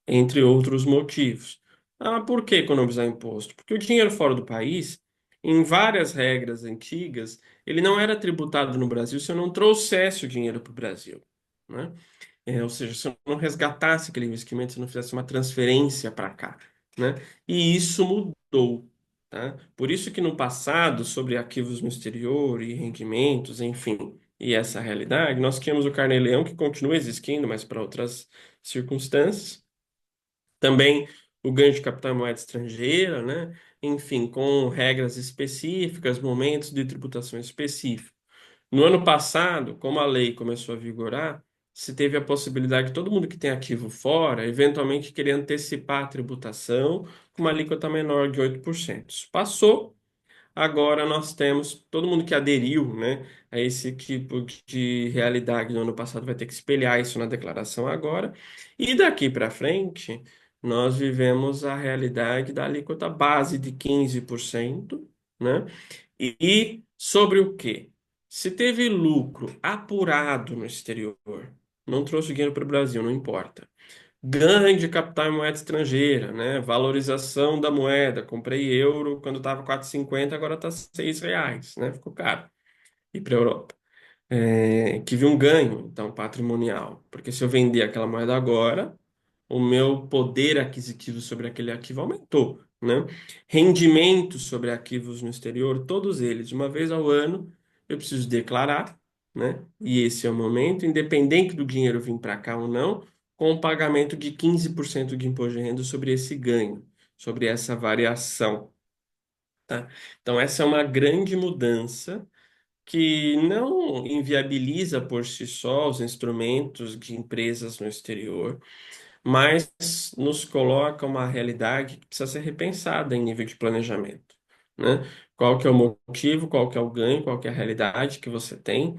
Entre outros motivos. Ah, por que economizar imposto? Porque o dinheiro fora do país, em várias regras antigas, ele não era tributado no Brasil se eu não trouxesse o dinheiro para o Brasil, né? Ou seja, se eu não resgatasse aquele investimento, se eu não fizesse uma transferência para cá, né? E isso mudou, tá? Por isso que no passado, sobre ativos no exterior e rendimentos, enfim, e essa realidade, nós tínhamos o Carnê-Leão, que continua existindo, mas para outras circunstâncias. Também o ganho de capital em moeda estrangeira, né? Enfim, com regras específicas, momentos de tributação específicos. No ano passado, como a lei começou a vigorar, se teve a possibilidade de todo mundo que tem ativo fora, eventualmente querer antecipar a tributação com uma alíquota menor de 8%. Isso passou. Agora nós temos todo mundo que aderiu, né, a esse tipo de realidade no ano passado vai ter que espelhar isso na declaração agora. E daqui para frente, nós vivemos a realidade da alíquota base de 15%, né? E sobre o quê? Se teve lucro apurado no exterior, não trouxe dinheiro para o Brasil, não importa. Ganho de capital em moeda estrangeira, né? Valorização da moeda. Comprei euro quando estava 4,50, agora está R$ 6, né? Ficou caro. E para a Europa. Que viu um ganho, então, patrimonial. Porque se eu vender aquela moeda agora, o meu poder aquisitivo sobre aquele ativo aumentou, né? Rendimentos sobre ativos no exterior, todos eles, uma vez ao ano, eu preciso declarar, né? E esse é o momento, independente do dinheiro vir para cá ou não, com o pagamento de 15% de imposto de renda sobre esse ganho, sobre essa variação, tá? Então, essa é uma grande mudança que não inviabiliza por si só os instrumentos de empresas no exterior, mas nos coloca uma realidade que precisa ser repensada em nível de planejamento, né? Qual que é o motivo, qual que é o ganho, qual que é a realidade que você tem,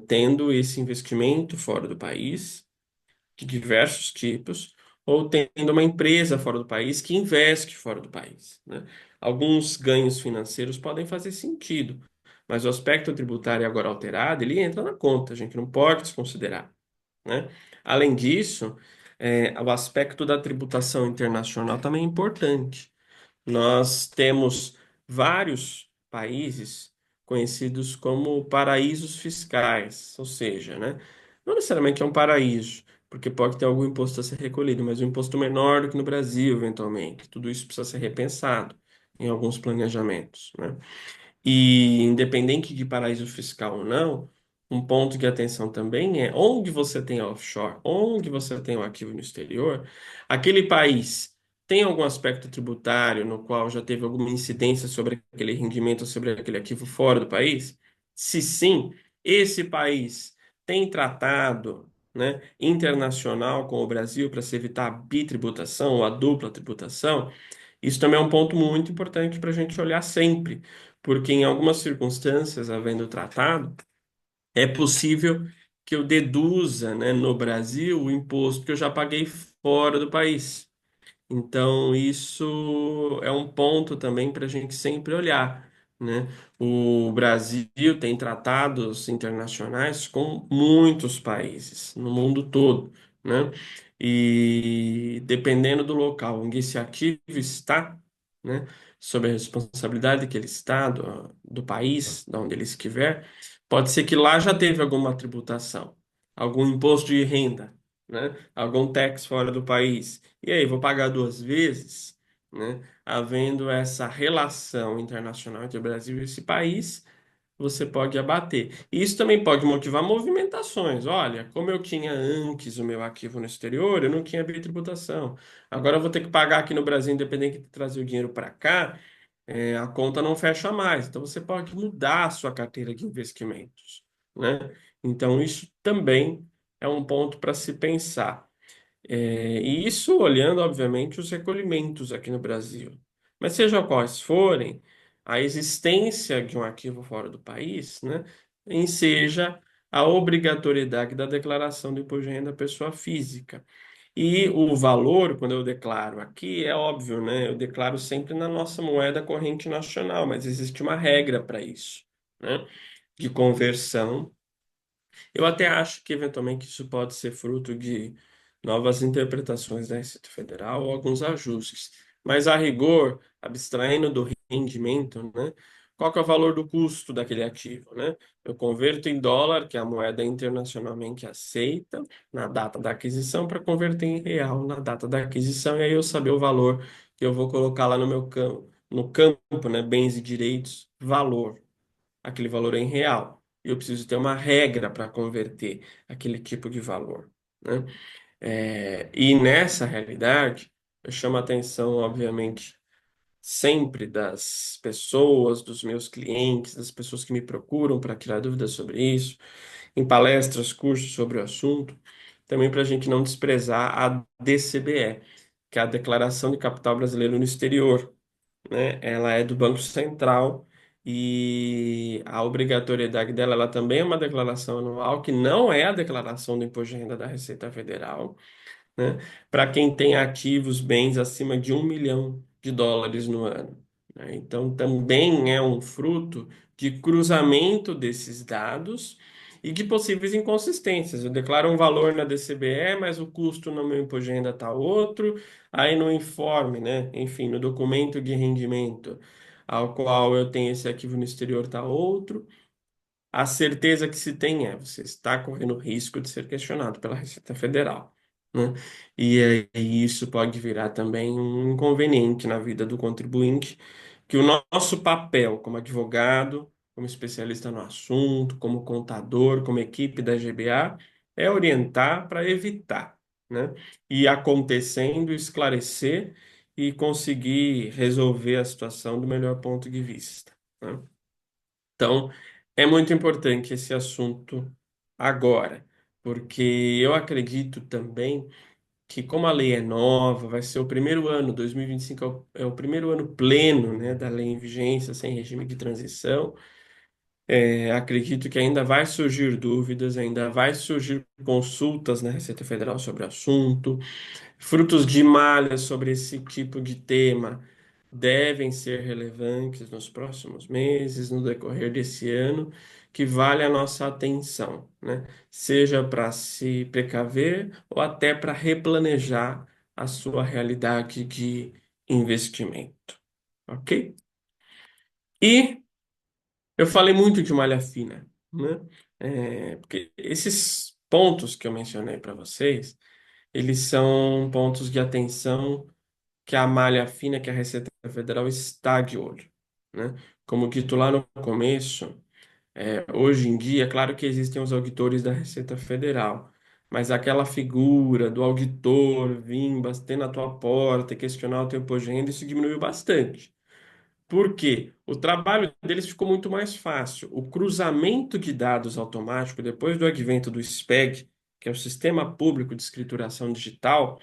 tendo esse investimento fora do país, de diversos tipos, ou tendo uma empresa fora do país que investe fora do país, né? Alguns ganhos financeiros podem fazer sentido, mas o aspecto tributário agora alterado, ele entra na conta, a gente não pode desconsiderar, né? Além disso, o aspecto da tributação internacional também é importante. Nós temos vários países conhecidos como paraísos fiscais, ou seja, né, não necessariamente é um paraíso, porque pode ter algum imposto a ser recolhido, mas um imposto menor do que no Brasil, eventualmente. Tudo isso precisa ser repensado em alguns planejamentos, né? E independente de paraíso fiscal ou não, um ponto de atenção também é onde você tem offshore, onde você tem um ativo no exterior, aquele país tem algum aspecto tributário no qual já teve alguma incidência sobre aquele rendimento, sobre aquele ativo fora do país? Se sim, esse país tem tratado, né, internacional com o Brasil para se evitar a bitributação ou a dupla tributação? Isso também é um ponto muito importante para a gente olhar sempre, porque em algumas circunstâncias, havendo tratado, é possível que eu deduza, né, no Brasil o imposto que eu já paguei fora do país. Então, isso é um ponto também para a gente sempre olhar, né? O Brasil tem tratados internacionais com muitos países no mundo todo, né? E dependendo do local onde esse ativo está, né? Sob a responsabilidade daquele estado, do país, de onde ele estiver, pode ser que lá já teve alguma tributação, algum imposto de renda, né? Algum tax fora do país. E aí, vou pagar duas vezes, né? Havendo essa relação internacional entre o Brasil e esse país, você pode abater. E isso também pode motivar movimentações. Olha, como eu tinha antes o meu ativo no exterior, eu não tinha bitributação. Agora eu vou ter que pagar aqui no Brasil, independente de trazer o dinheiro para cá, a conta não fecha mais. Então você pode mudar a sua carteira de investimentos, né? Então isso também é um ponto para se pensar. E isso olhando, obviamente, os recolhimentos aqui no Brasil. Mas seja quais forem, a existência de um ativo fora do país, né, enseja a obrigatoriedade da declaração do imposto de renda à pessoa física. E o valor, quando eu declaro aqui, é óbvio, né? Eu declaro sempre na nossa moeda corrente nacional, mas existe uma regra para isso, né? De conversão. Eu até acho que, eventualmente, isso pode ser fruto de novas interpretações da Receita Federal ou alguns ajustes. Mas, a rigor, abstraindo do rendimento, né? Qual que é o valor do custo daquele ativo, né? Eu converto em dólar, que é a moeda internacionalmente aceita, na data da aquisição, para converter em real na data da aquisição, e aí eu saber o valor que eu vou colocar lá no meu campo, no campo, né? Bens e direitos, valor, aquele valor em real. Eu preciso ter uma regra para converter aquele tipo de valor, né? E nessa realidade, eu chamo a atenção, obviamente, sempre das pessoas, dos meus clientes, das pessoas que me procuram para tirar dúvidas sobre isso, em palestras, cursos sobre o assunto, também para a gente não desprezar a DCBE, que é a Declaração de Capital Brasileiro no Exterior, né? Ela é do Banco Central e a obrigatoriedade dela, ela também é uma declaração anual, que não é a declaração do Imposto de Renda da Receita Federal, né? Para quem tem ativos, bens acima de US$ 1 milhão no ano, né? Então, também é um fruto de cruzamento desses dados e de possíveis inconsistências. Eu declaro um valor na DCBE, mas o custo no meu imposto de renda está outro, aí no informe, né? Enfim, no documento de rendimento ao qual eu tenho esse arquivo no exterior está outro. A certeza que se tem é você está correndo risco de ser questionado pela Receita Federal, né? E aí isso pode virar também um inconveniente na vida do contribuinte, que o nosso papel como advogado, como especialista no assunto, como contador, como equipe da GBA, é orientar para evitar, né? E acontecendo, esclarecer e conseguir resolver a situação do melhor ponto de vista, né? Então, é muito importante esse assunto agora, porque eu acredito também que, como a lei é nova, vai ser o primeiro ano, 2025 é o primeiro ano pleno, né, da lei em vigência, sem regime de transição. Acredito que ainda vai surgir dúvidas, ainda vai surgir consultas na Receita Federal sobre o assunto. Frutos de malha sobre esse tipo de tema devem ser relevantes nos próximos meses, no decorrer desse ano, que vale a nossa atenção, né? Seja para se precaver ou até para replanejar a sua realidade de investimento, ok? E eu falei muito de malha fina, né? Porque esses pontos que eu mencionei para vocês, eles são pontos de atenção que a malha fina, que a Receita Federal está de olho, né? Como dito lá no começo, hoje em dia, é claro que existem os auditores da Receita Federal, mas aquela figura do auditor vir bater na tua porta e questionar o teu imposto de renda, isso diminuiu bastante. Por quê? O trabalho deles ficou muito mais fácil. O cruzamento de dados automático, depois do advento do SPEG, que é o Sistema Público de Escrituração Digital,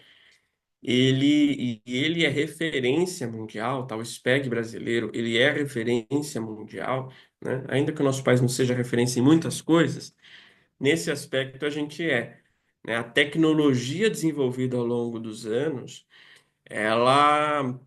ele é referência mundial, tá? O SPEG brasileiro, ele é referência mundial, né? Ainda que o nosso país não seja referência em muitas coisas, nesse aspecto a gente é, né? A tecnologia desenvolvida ao longo dos anos, ela,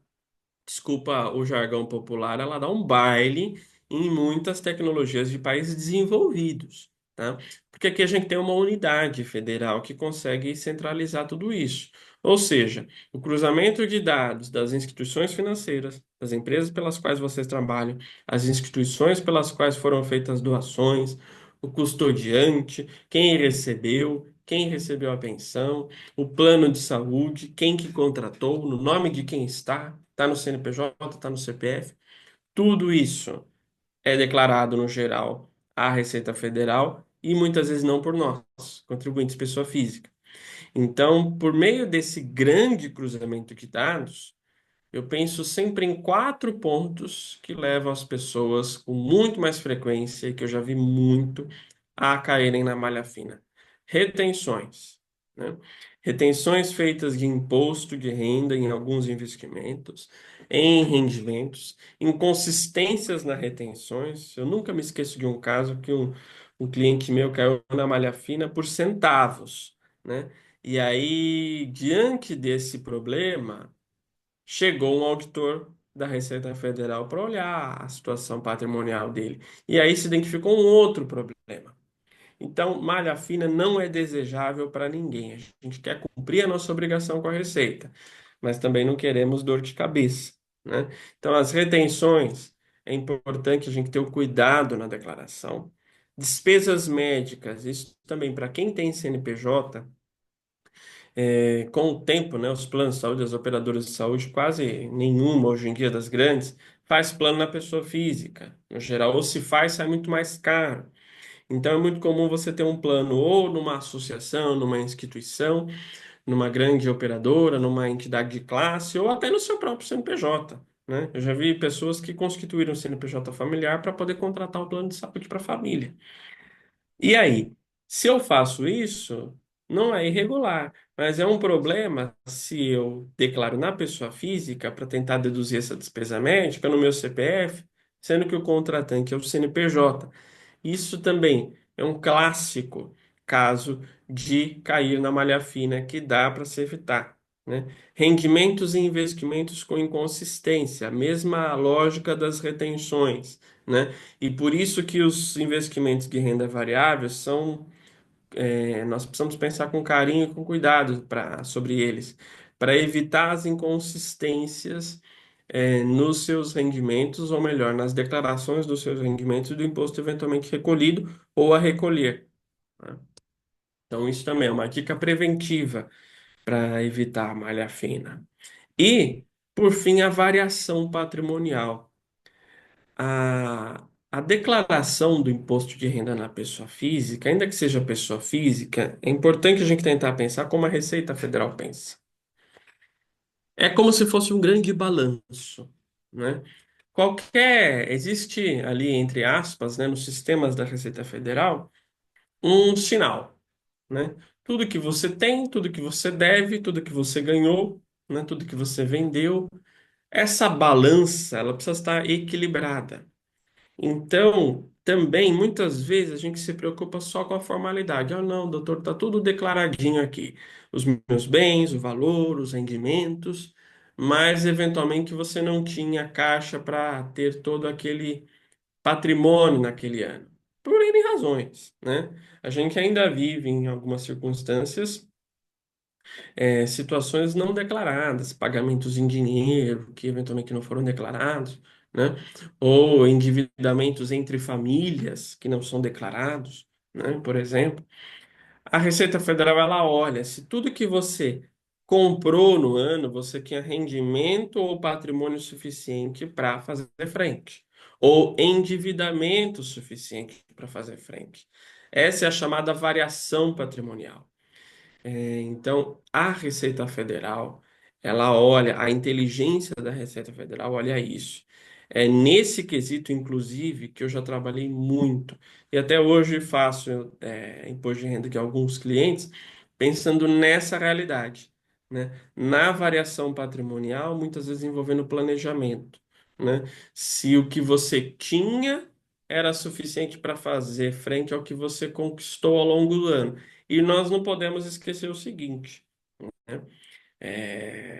desculpa o jargão popular, ela dá um baile em muitas tecnologias de países desenvolvidos, tá? Porque aqui a gente tem uma unidade federal que consegue centralizar tudo isso. Ou seja, o cruzamento de dados das instituições financeiras, das empresas pelas quais vocês trabalham, as instituições pelas quais foram feitas doações, o custodiante, quem recebeu a pensão, o plano de saúde, quem que contratou, no nome de quem está no CNPJ, está no CPF. Tudo isso é declarado no geral à Receita Federal e muitas vezes não por nós, contribuintes pessoa física. Então, por meio desse grande cruzamento de dados, eu penso sempre em quatro pontos que levam as pessoas com muito mais frequência e que eu já vi muito a caírem na malha fina. Retenções, né? Retenções feitas de imposto de renda em alguns investimentos, em rendimentos, inconsistências nas retenções. Eu nunca me esqueço de um caso que um cliente meu caiu na malha fina por centavos, né? E aí, diante desse problema, chegou um auditor da Receita Federal para olhar a situação patrimonial dele. E aí se identificou um outro problema. Então, malha fina não é desejável para ninguém. A gente quer cumprir a nossa obrigação com a Receita, mas também não queremos dor de cabeça, né? Então, as retenções, é importante a gente ter o cuidado na declaração. Despesas médicas, isso também para quem tem CNPJ, com o tempo, né, os planos de saúde, as operadoras de saúde, quase nenhuma hoje em dia das grandes, faz plano na pessoa física. No geral, ou se faz, sai muito mais caro. Então, é muito comum você ter um plano ou numa associação, numa instituição, numa grande operadora, numa entidade de classe, ou até no seu próprio CNPJ. né? Eu já vi pessoas que constituíram o CNPJ familiar para poder contratar o plano de saúde para a família. E aí, se eu faço isso, não é irregular, mas é um problema se eu declaro na pessoa física para tentar deduzir essa despesa médica no meu CPF, sendo que o contratante é o CNPJ. Isso também é um clássico caso de cair na malha fina que dá para se evitar, né? Rendimentos e investimentos com inconsistência, a mesma lógica das retenções, né? E por isso que os investimentos de renda variável são, nós precisamos pensar com carinho e com cuidado sobre eles, para evitar as inconsistências, nos seus rendimentos, ou melhor, nas declarações dos seus rendimentos e do imposto eventualmente recolhido ou a recolher, né? Então, isso também é uma dica preventiva para evitar a malha fina. E, por fim, a variação patrimonial. A declaração do imposto de renda na pessoa física, ainda que seja pessoa física, é importante a gente tentar pensar como a Receita Federal pensa. É como se fosse um grande balanço, né? Existe ali, entre aspas, né, nos sistemas da Receita Federal, um sinal, né? Tudo que você tem, tudo que você deve, tudo que você ganhou, né, tudo que você vendeu, essa balança, ela precisa estar equilibrada. Então, também, muitas vezes, a gente se preocupa só com a formalidade. Ah, não, doutor, tá tudo declaradinho aqui. Os meus bens, o valor, os rendimentos, mas, eventualmente, você não tinha caixa para ter todo aquele patrimônio naquele ano. Por N razões, né? A gente ainda vive, em algumas circunstâncias, situações não declaradas, pagamentos em dinheiro que eventualmente não foram declarados, né? Ou endividamentos entre famílias que não são declarados, né? Por exemplo, a Receita Federal ela olha se tudo que você comprou no ano você tinha rendimento ou patrimônio suficiente para fazer frente, ou endividamento suficiente para fazer frente. Essa é a chamada variação patrimonial. Então, a Receita Federal, ela olha, a inteligência da Receita Federal olha isso. É nesse quesito, inclusive, que eu já trabalhei muito. E até hoje faço, imposto de renda de alguns clientes, pensando nessa realidade, né? Na variação patrimonial, muitas vezes envolvendo planejamento, né? Se o que você tinha era suficiente para fazer frente ao que você conquistou ao longo do ano. E nós não podemos esquecer o seguinte, né?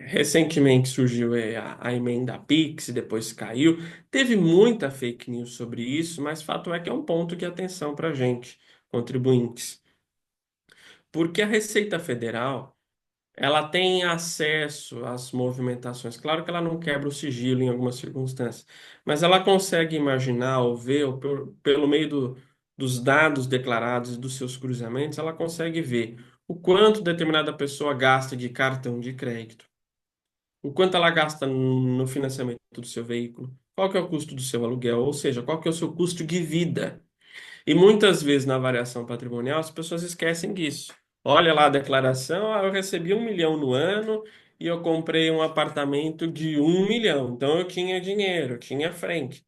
Recentemente surgiu a emenda Pix, depois caiu. Teve muita fake news sobre isso, mas fato é que é um ponto de atenção para a gente, contribuintes. Porque a Receita Federal, ela tem acesso às movimentações. Claro que ela não quebra o sigilo em algumas circunstâncias, mas ela consegue imaginar ou ver, ou pelo meio dos dados declarados e dos seus cruzamentos, ela consegue ver o quanto determinada pessoa gasta de cartão de crédito, o quanto ela gasta no financiamento do seu veículo, qual que é o custo do seu aluguel, ou seja, qual que é o seu custo de vida. E muitas vezes na variação patrimonial as pessoas esquecem disso. Olha lá a declaração, eu recebi 1 milhão no ano e eu comprei um apartamento de 1 milhão. Então eu tinha dinheiro, eu tinha frente.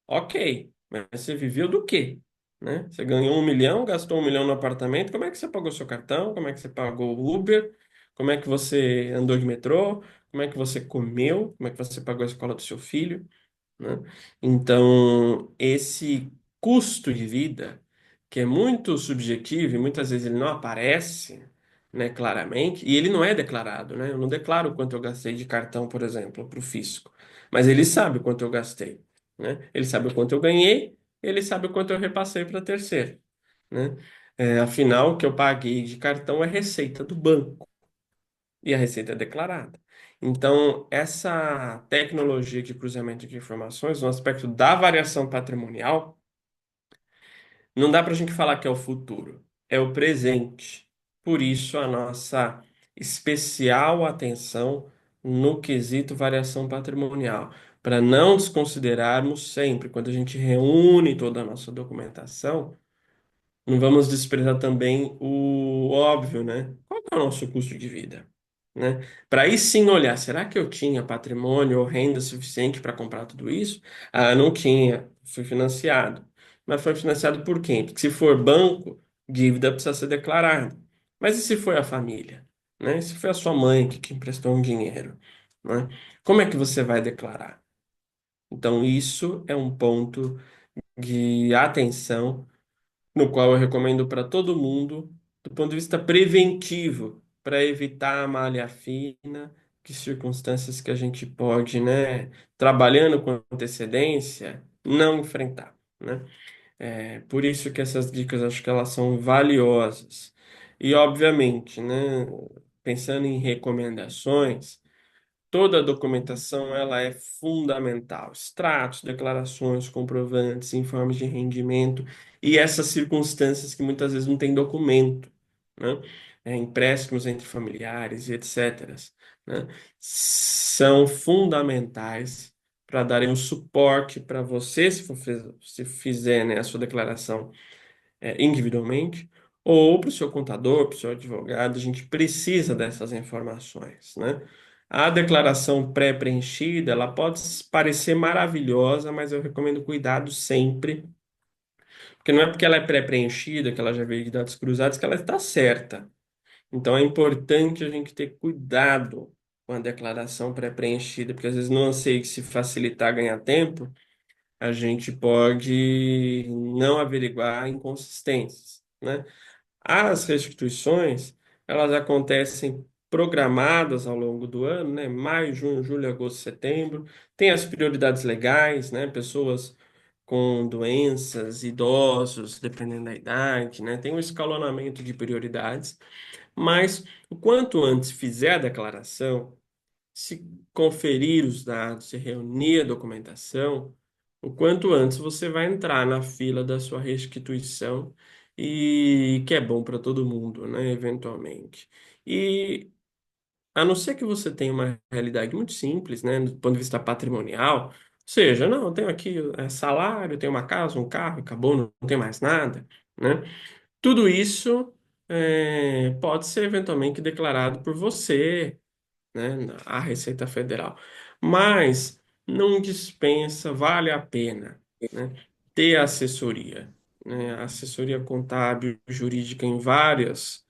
Ok, mas você viveu do quê? Né? Você ganhou 1 milhão, gastou 1 milhão no apartamento, como é que você pagou seu cartão? Como é que você pagou o Uber? Como é que você andou de metrô? Como é que você comeu? Como é que você pagou a escola do seu filho? Né? Então, esse custo de vida, que é muito subjetivo e muitas vezes ele não aparece, né, claramente, e ele não é declarado, né? Eu não declaro quanto eu gastei de cartão, por exemplo, para o fisco, mas ele sabe quanto eu gastei, né? Ele sabe o quanto eu ganhei, ele sabe o quanto eu repassei para terceiro, né? Afinal, o que eu paguei de cartão é receita do banco e a receita é declarada. Então, essa tecnologia de cruzamento de informações, no aspecto da variação patrimonial, não dá para a gente falar que é o futuro, é o presente. Por isso, a nossa especial atenção no quesito variação patrimonial, para não desconsiderarmos sempre, quando a gente reúne toda a nossa documentação, não vamos desprezar também o óbvio, né? Qual que é o nosso custo de vida? né? Para aí sim olhar, será que eu tinha patrimônio ou renda suficiente para comprar tudo isso? Ah, não tinha, fui financiado. Mas foi financiado por quem? Porque se for banco, dívida precisa ser declarada. Mas e se foi a família? Né? E se foi a sua mãe que te emprestou um dinheiro? Né? Como é que você vai declarar? Então, isso é um ponto de atenção no qual eu recomendo para todo mundo, do ponto de vista preventivo, para evitar a malha fina, que circunstâncias que a gente pode, né, trabalhando com antecedência, não enfrentar, né? É por isso que essas dicas acho que elas são valiosas. E, obviamente, né, pensando em recomendações, toda a documentação ela é fundamental. Extratos, declarações, comprovantes, informes de rendimento e essas circunstâncias que muitas vezes não tem documento, né? Empréstimos entre familiares e etc., né? São fundamentais para darem um suporte para você, se fizer, né, a sua declaração individualmente, ou para o seu contador, para o seu advogado, a gente precisa dessas informações, né? A declaração pré-preenchida, ela pode parecer maravilhosa, mas eu recomendo cuidado sempre, porque não é porque ela é pré-preenchida, que ela já veio de dados cruzados, que ela está certa. Então é importante a gente ter cuidado com a declaração pré-preenchida, porque às vezes não sei se facilitar ganhar tempo, a gente pode não averiguar inconsistências, né? As restituições, elas acontecem programadas ao longo do ano, né? Maio, junho, julho, agosto, setembro. Tem as prioridades legais, né? Pessoas com doenças, idosos, dependendo da idade, né? Tem um escalonamento de prioridades, mas o quanto antes fizer a declaração, se conferir os dados, se reunir a documentação, o quanto antes você vai entrar na fila da sua restituição e que é bom para todo mundo, né, eventualmente. E a não ser que você tenha uma realidade muito simples, né, do ponto de vista patrimonial, ou seja, não, eu tenho aqui salário, eu tenho uma casa, um carro, acabou, não tem mais nada, né? Tudo isso pode ser eventualmente declarado por você, né, a Receita Federal. Mas não dispensa, vale a pena, né, ter assessoria, né, assessoria contábil, jurídica em várias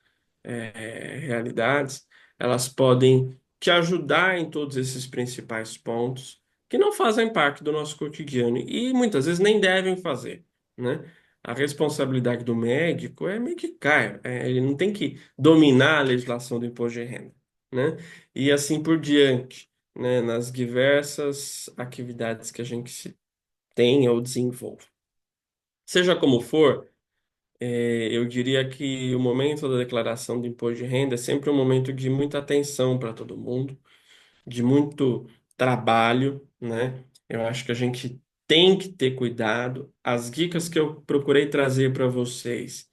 realidades, elas podem te ajudar em todos esses principais pontos que não fazem parte do nosso cotidiano e muitas vezes nem devem fazer, né? A responsabilidade do médico é meio que cai, ele não tem que dominar a legislação do imposto de renda, né? E assim por diante, né? Nas diversas atividades que a gente tem ou desenvolve. Seja como for, eu diria que o momento da declaração do imposto de renda é sempre um momento de muita atenção para todo mundo, de muito trabalho, né? Eu acho que a gente tem que ter cuidado. As dicas que eu procurei trazer para vocês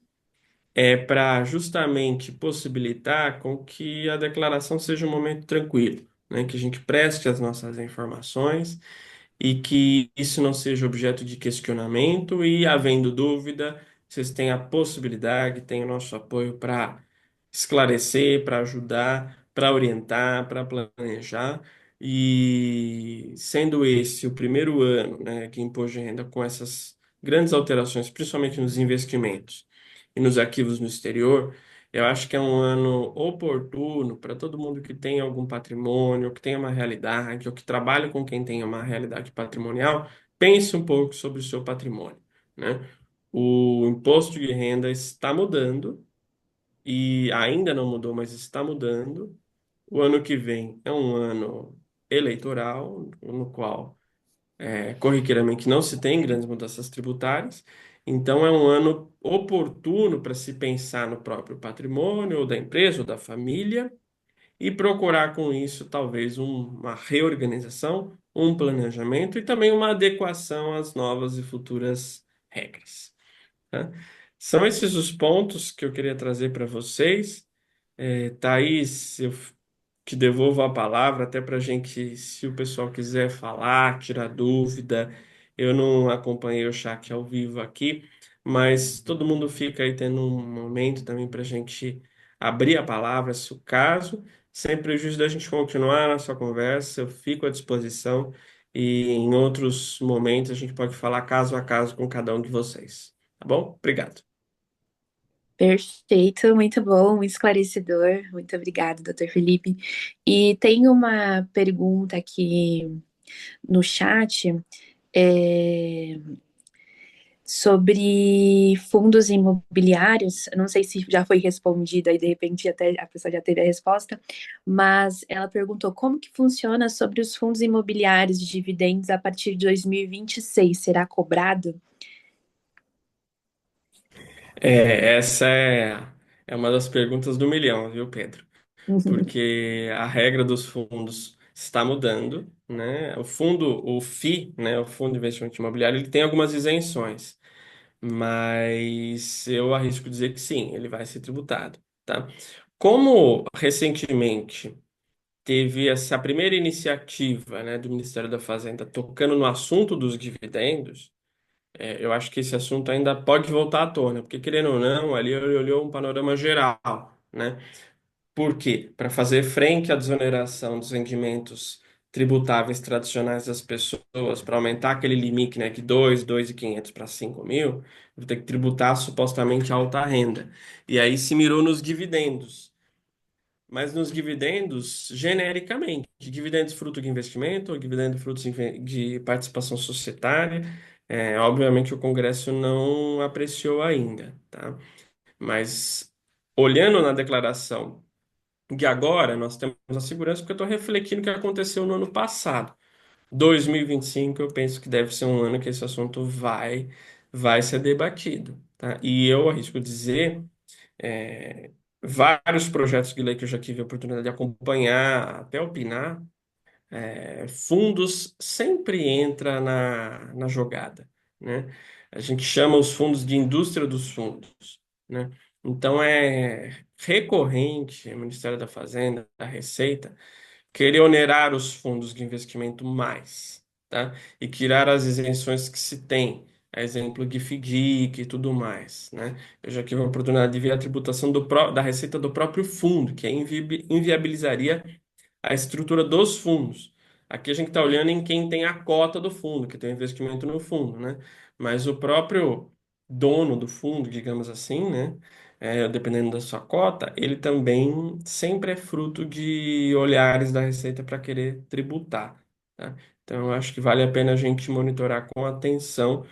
é para justamente possibilitar com que a declaração seja um momento tranquilo, né? Que a gente preste as nossas informações e que isso não seja objeto de questionamento e, havendo dúvida, vocês têm a possibilidade, têm o nosso apoio para esclarecer, para ajudar, para orientar, para planejar. E sendo esse o primeiro ano, né, de imposto de renda com essas grandes alterações, principalmente nos investimentos e nos ativos no exterior, eu acho que é um ano oportuno para todo mundo que tem algum patrimônio, que tenha uma realidade, ou que trabalha com quem tenha uma realidade patrimonial, pense um pouco sobre o seu patrimônio, né? O imposto de renda está mudando e ainda não mudou, mas está mudando. O ano que vem é um ano eleitoral, no qual corriqueiramente não se tem grandes mudanças tributárias, então é um ano oportuno para se pensar no próprio patrimônio, ou da empresa, ou da família, e procurar com isso talvez uma reorganização, um planejamento e também uma adequação às novas e futuras regras, tá? São esses os pontos que eu queria trazer para vocês. Thaís, eu te devolvo a palavra até para a gente, se o pessoal quiser falar, tirar dúvida. Eu não acompanhei o chat ao vivo aqui, mas todo mundo fica aí tendo um momento também para a gente abrir a palavra, se o caso. Sem prejuízo da gente continuar a nossa conversa, eu fico à disposição e em outros momentos a gente pode falar caso a caso com cada um de vocês. Tá bom? Obrigado. Perfeito, muito bom, muito esclarecedor. Muito obrigada, doutor Felipe. E tem uma pergunta aqui no chat, é, sobre fundos imobiliários. Eu não sei se já foi respondida e de repente até a pessoa já teve a resposta, mas ela perguntou como que funciona sobre os fundos imobiliários de dividendos a partir de 2026. Será cobrado? Essa é uma das perguntas do milhão, viu, Pedro? Porque a regra dos fundos está mudando, né? O FI, né, o Fundo de Investimento Imobiliário, ele tem algumas isenções, mas eu arrisco dizer que sim, ele vai ser tributado, tá? Como recentemente teve essa primeira iniciativa, né, do Ministério da Fazenda tocando no assunto dos dividendos, eu acho que esse assunto ainda pode voltar à tona, porque querendo ou não, ali ele olhou um panorama geral, né? Por quê? Para fazer frente à desoneração dos rendimentos tributáveis tradicionais das pessoas, para aumentar aquele limite, né, de 2.500 para 5.000, vou ter que tributar supostamente a alta renda. E aí se mirou nos dividendos, mas nos dividendos genericamente, dividendos fruto de investimento, ou dividendo fruto de participação societária. Obviamente o Congresso não apreciou ainda, tá? Mas olhando na declaração de agora, nós temos a segurança porque eu estou refletindo o que aconteceu no ano passado. 2025, eu penso que deve ser um ano que esse assunto vai ser debatido, tá? E eu arrisco dizer, é, vários projetos de lei que eu já tive a oportunidade de acompanhar, até opinar, fundos sempre entra na jogada, né? A gente chama os fundos de indústria dos fundos, né? Então é recorrente, o Ministério da Fazenda, a Receita, querer onerar os fundos de investimento mais, tá? E tirar as isenções que se tem, a exemplo de FDIC e tudo mais, né? Eu já tive a oportunidade de ver a tributação da receita do próprio fundo, que inviabilizaria a estrutura dos fundos. Aqui a gente está olhando em quem tem a cota do fundo, que tem o investimento no fundo, né? Mas o próprio dono do fundo, digamos assim, né? Dependendo da sua cota, ele também sempre é fruto de olhares da Receita para querer tributar, tá? Então, eu acho que vale a pena a gente monitorar com atenção,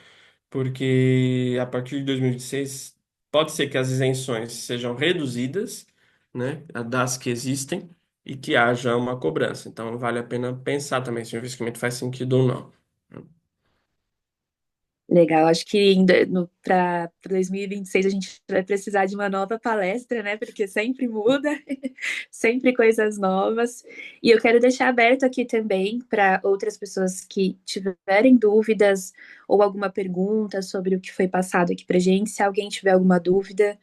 porque a partir de 2026 pode ser que as isenções sejam reduzidas, né, das que existem, e que haja uma cobrança. Então, vale a pena pensar também se o investimento faz sentido ou não. Legal, acho que para 2026 a gente vai precisar de uma nova palestra, né? Porque sempre muda, sempre coisas novas. E eu quero deixar aberto aqui também para outras pessoas que tiverem dúvidas ou alguma pergunta sobre o que foi passado aqui para gente. Se alguém tiver alguma dúvida,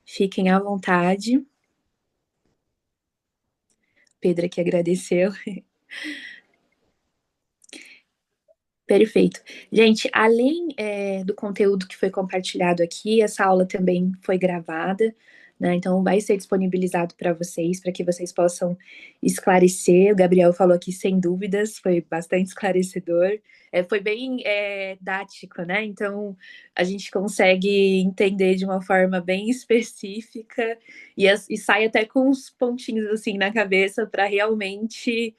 fiquem à vontade. Pedro aqui agradeceu. Perfeito. Gente, além do conteúdo que foi compartilhado aqui, essa aula também foi gravada, né? Então vai ser disponibilizado para que vocês possam esclarecer. O Gabriel falou aqui sem dúvidas, foi bastante esclarecedor. Foi bem didático, né? Então a gente consegue entender de uma forma bem específica e sai até com uns pontinhos assim na cabeça para realmente.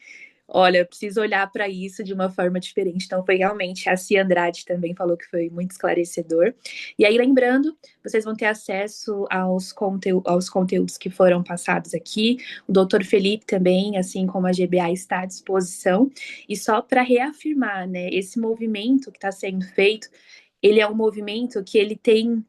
Olha, eu preciso olhar para isso de uma forma diferente. Então, foi realmente a Cia Andrade também falou que foi muito esclarecedor. E aí, lembrando, vocês vão ter acesso aos conteúdos que foram passados aqui. O doutor Felipe também, assim como a GBA, está à disposição. E só para reafirmar, né, esse movimento que está sendo feito, ele é um movimento que ele tem.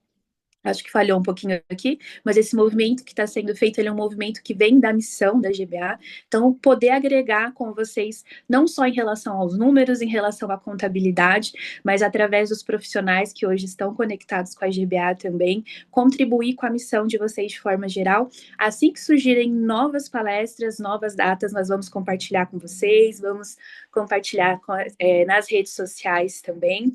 Acho que falhou um pouquinho aqui, mas esse movimento que está sendo feito, ele é um movimento que vem da missão da GBA. Então, poder agregar com vocês, não só em relação aos números, em relação à contabilidade, mas através dos profissionais que hoje estão conectados com a GBA também, contribuir com a missão de vocês de forma geral. Assim que surgirem novas palestras, novas datas, nós vamos compartilhar com vocês, vamos compartilhar nas redes sociais também.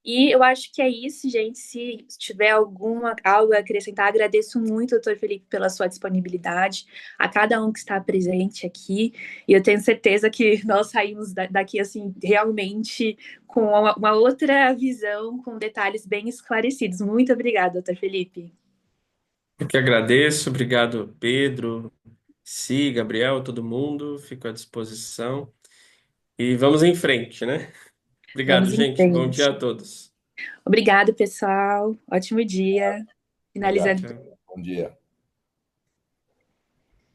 E eu acho que é isso, gente. Se tiver algo a acrescentar, agradeço muito, doutor Felipe, pela sua disponibilidade, a cada um que está presente aqui. E eu tenho certeza que nós saímos daqui, assim, realmente com uma outra visão, com detalhes bem esclarecidos. Muito obrigada, doutor Felipe. Eu que agradeço, obrigado, Pedro, Si, Gabriel, todo mundo, fico à disposição. E vamos em frente, né? Obrigado, Vamos em gente. Bom dia a frente. todos. Obrigado, pessoal. Ótimo dia. Obrigado. Finalizando Tchau. Bom dia.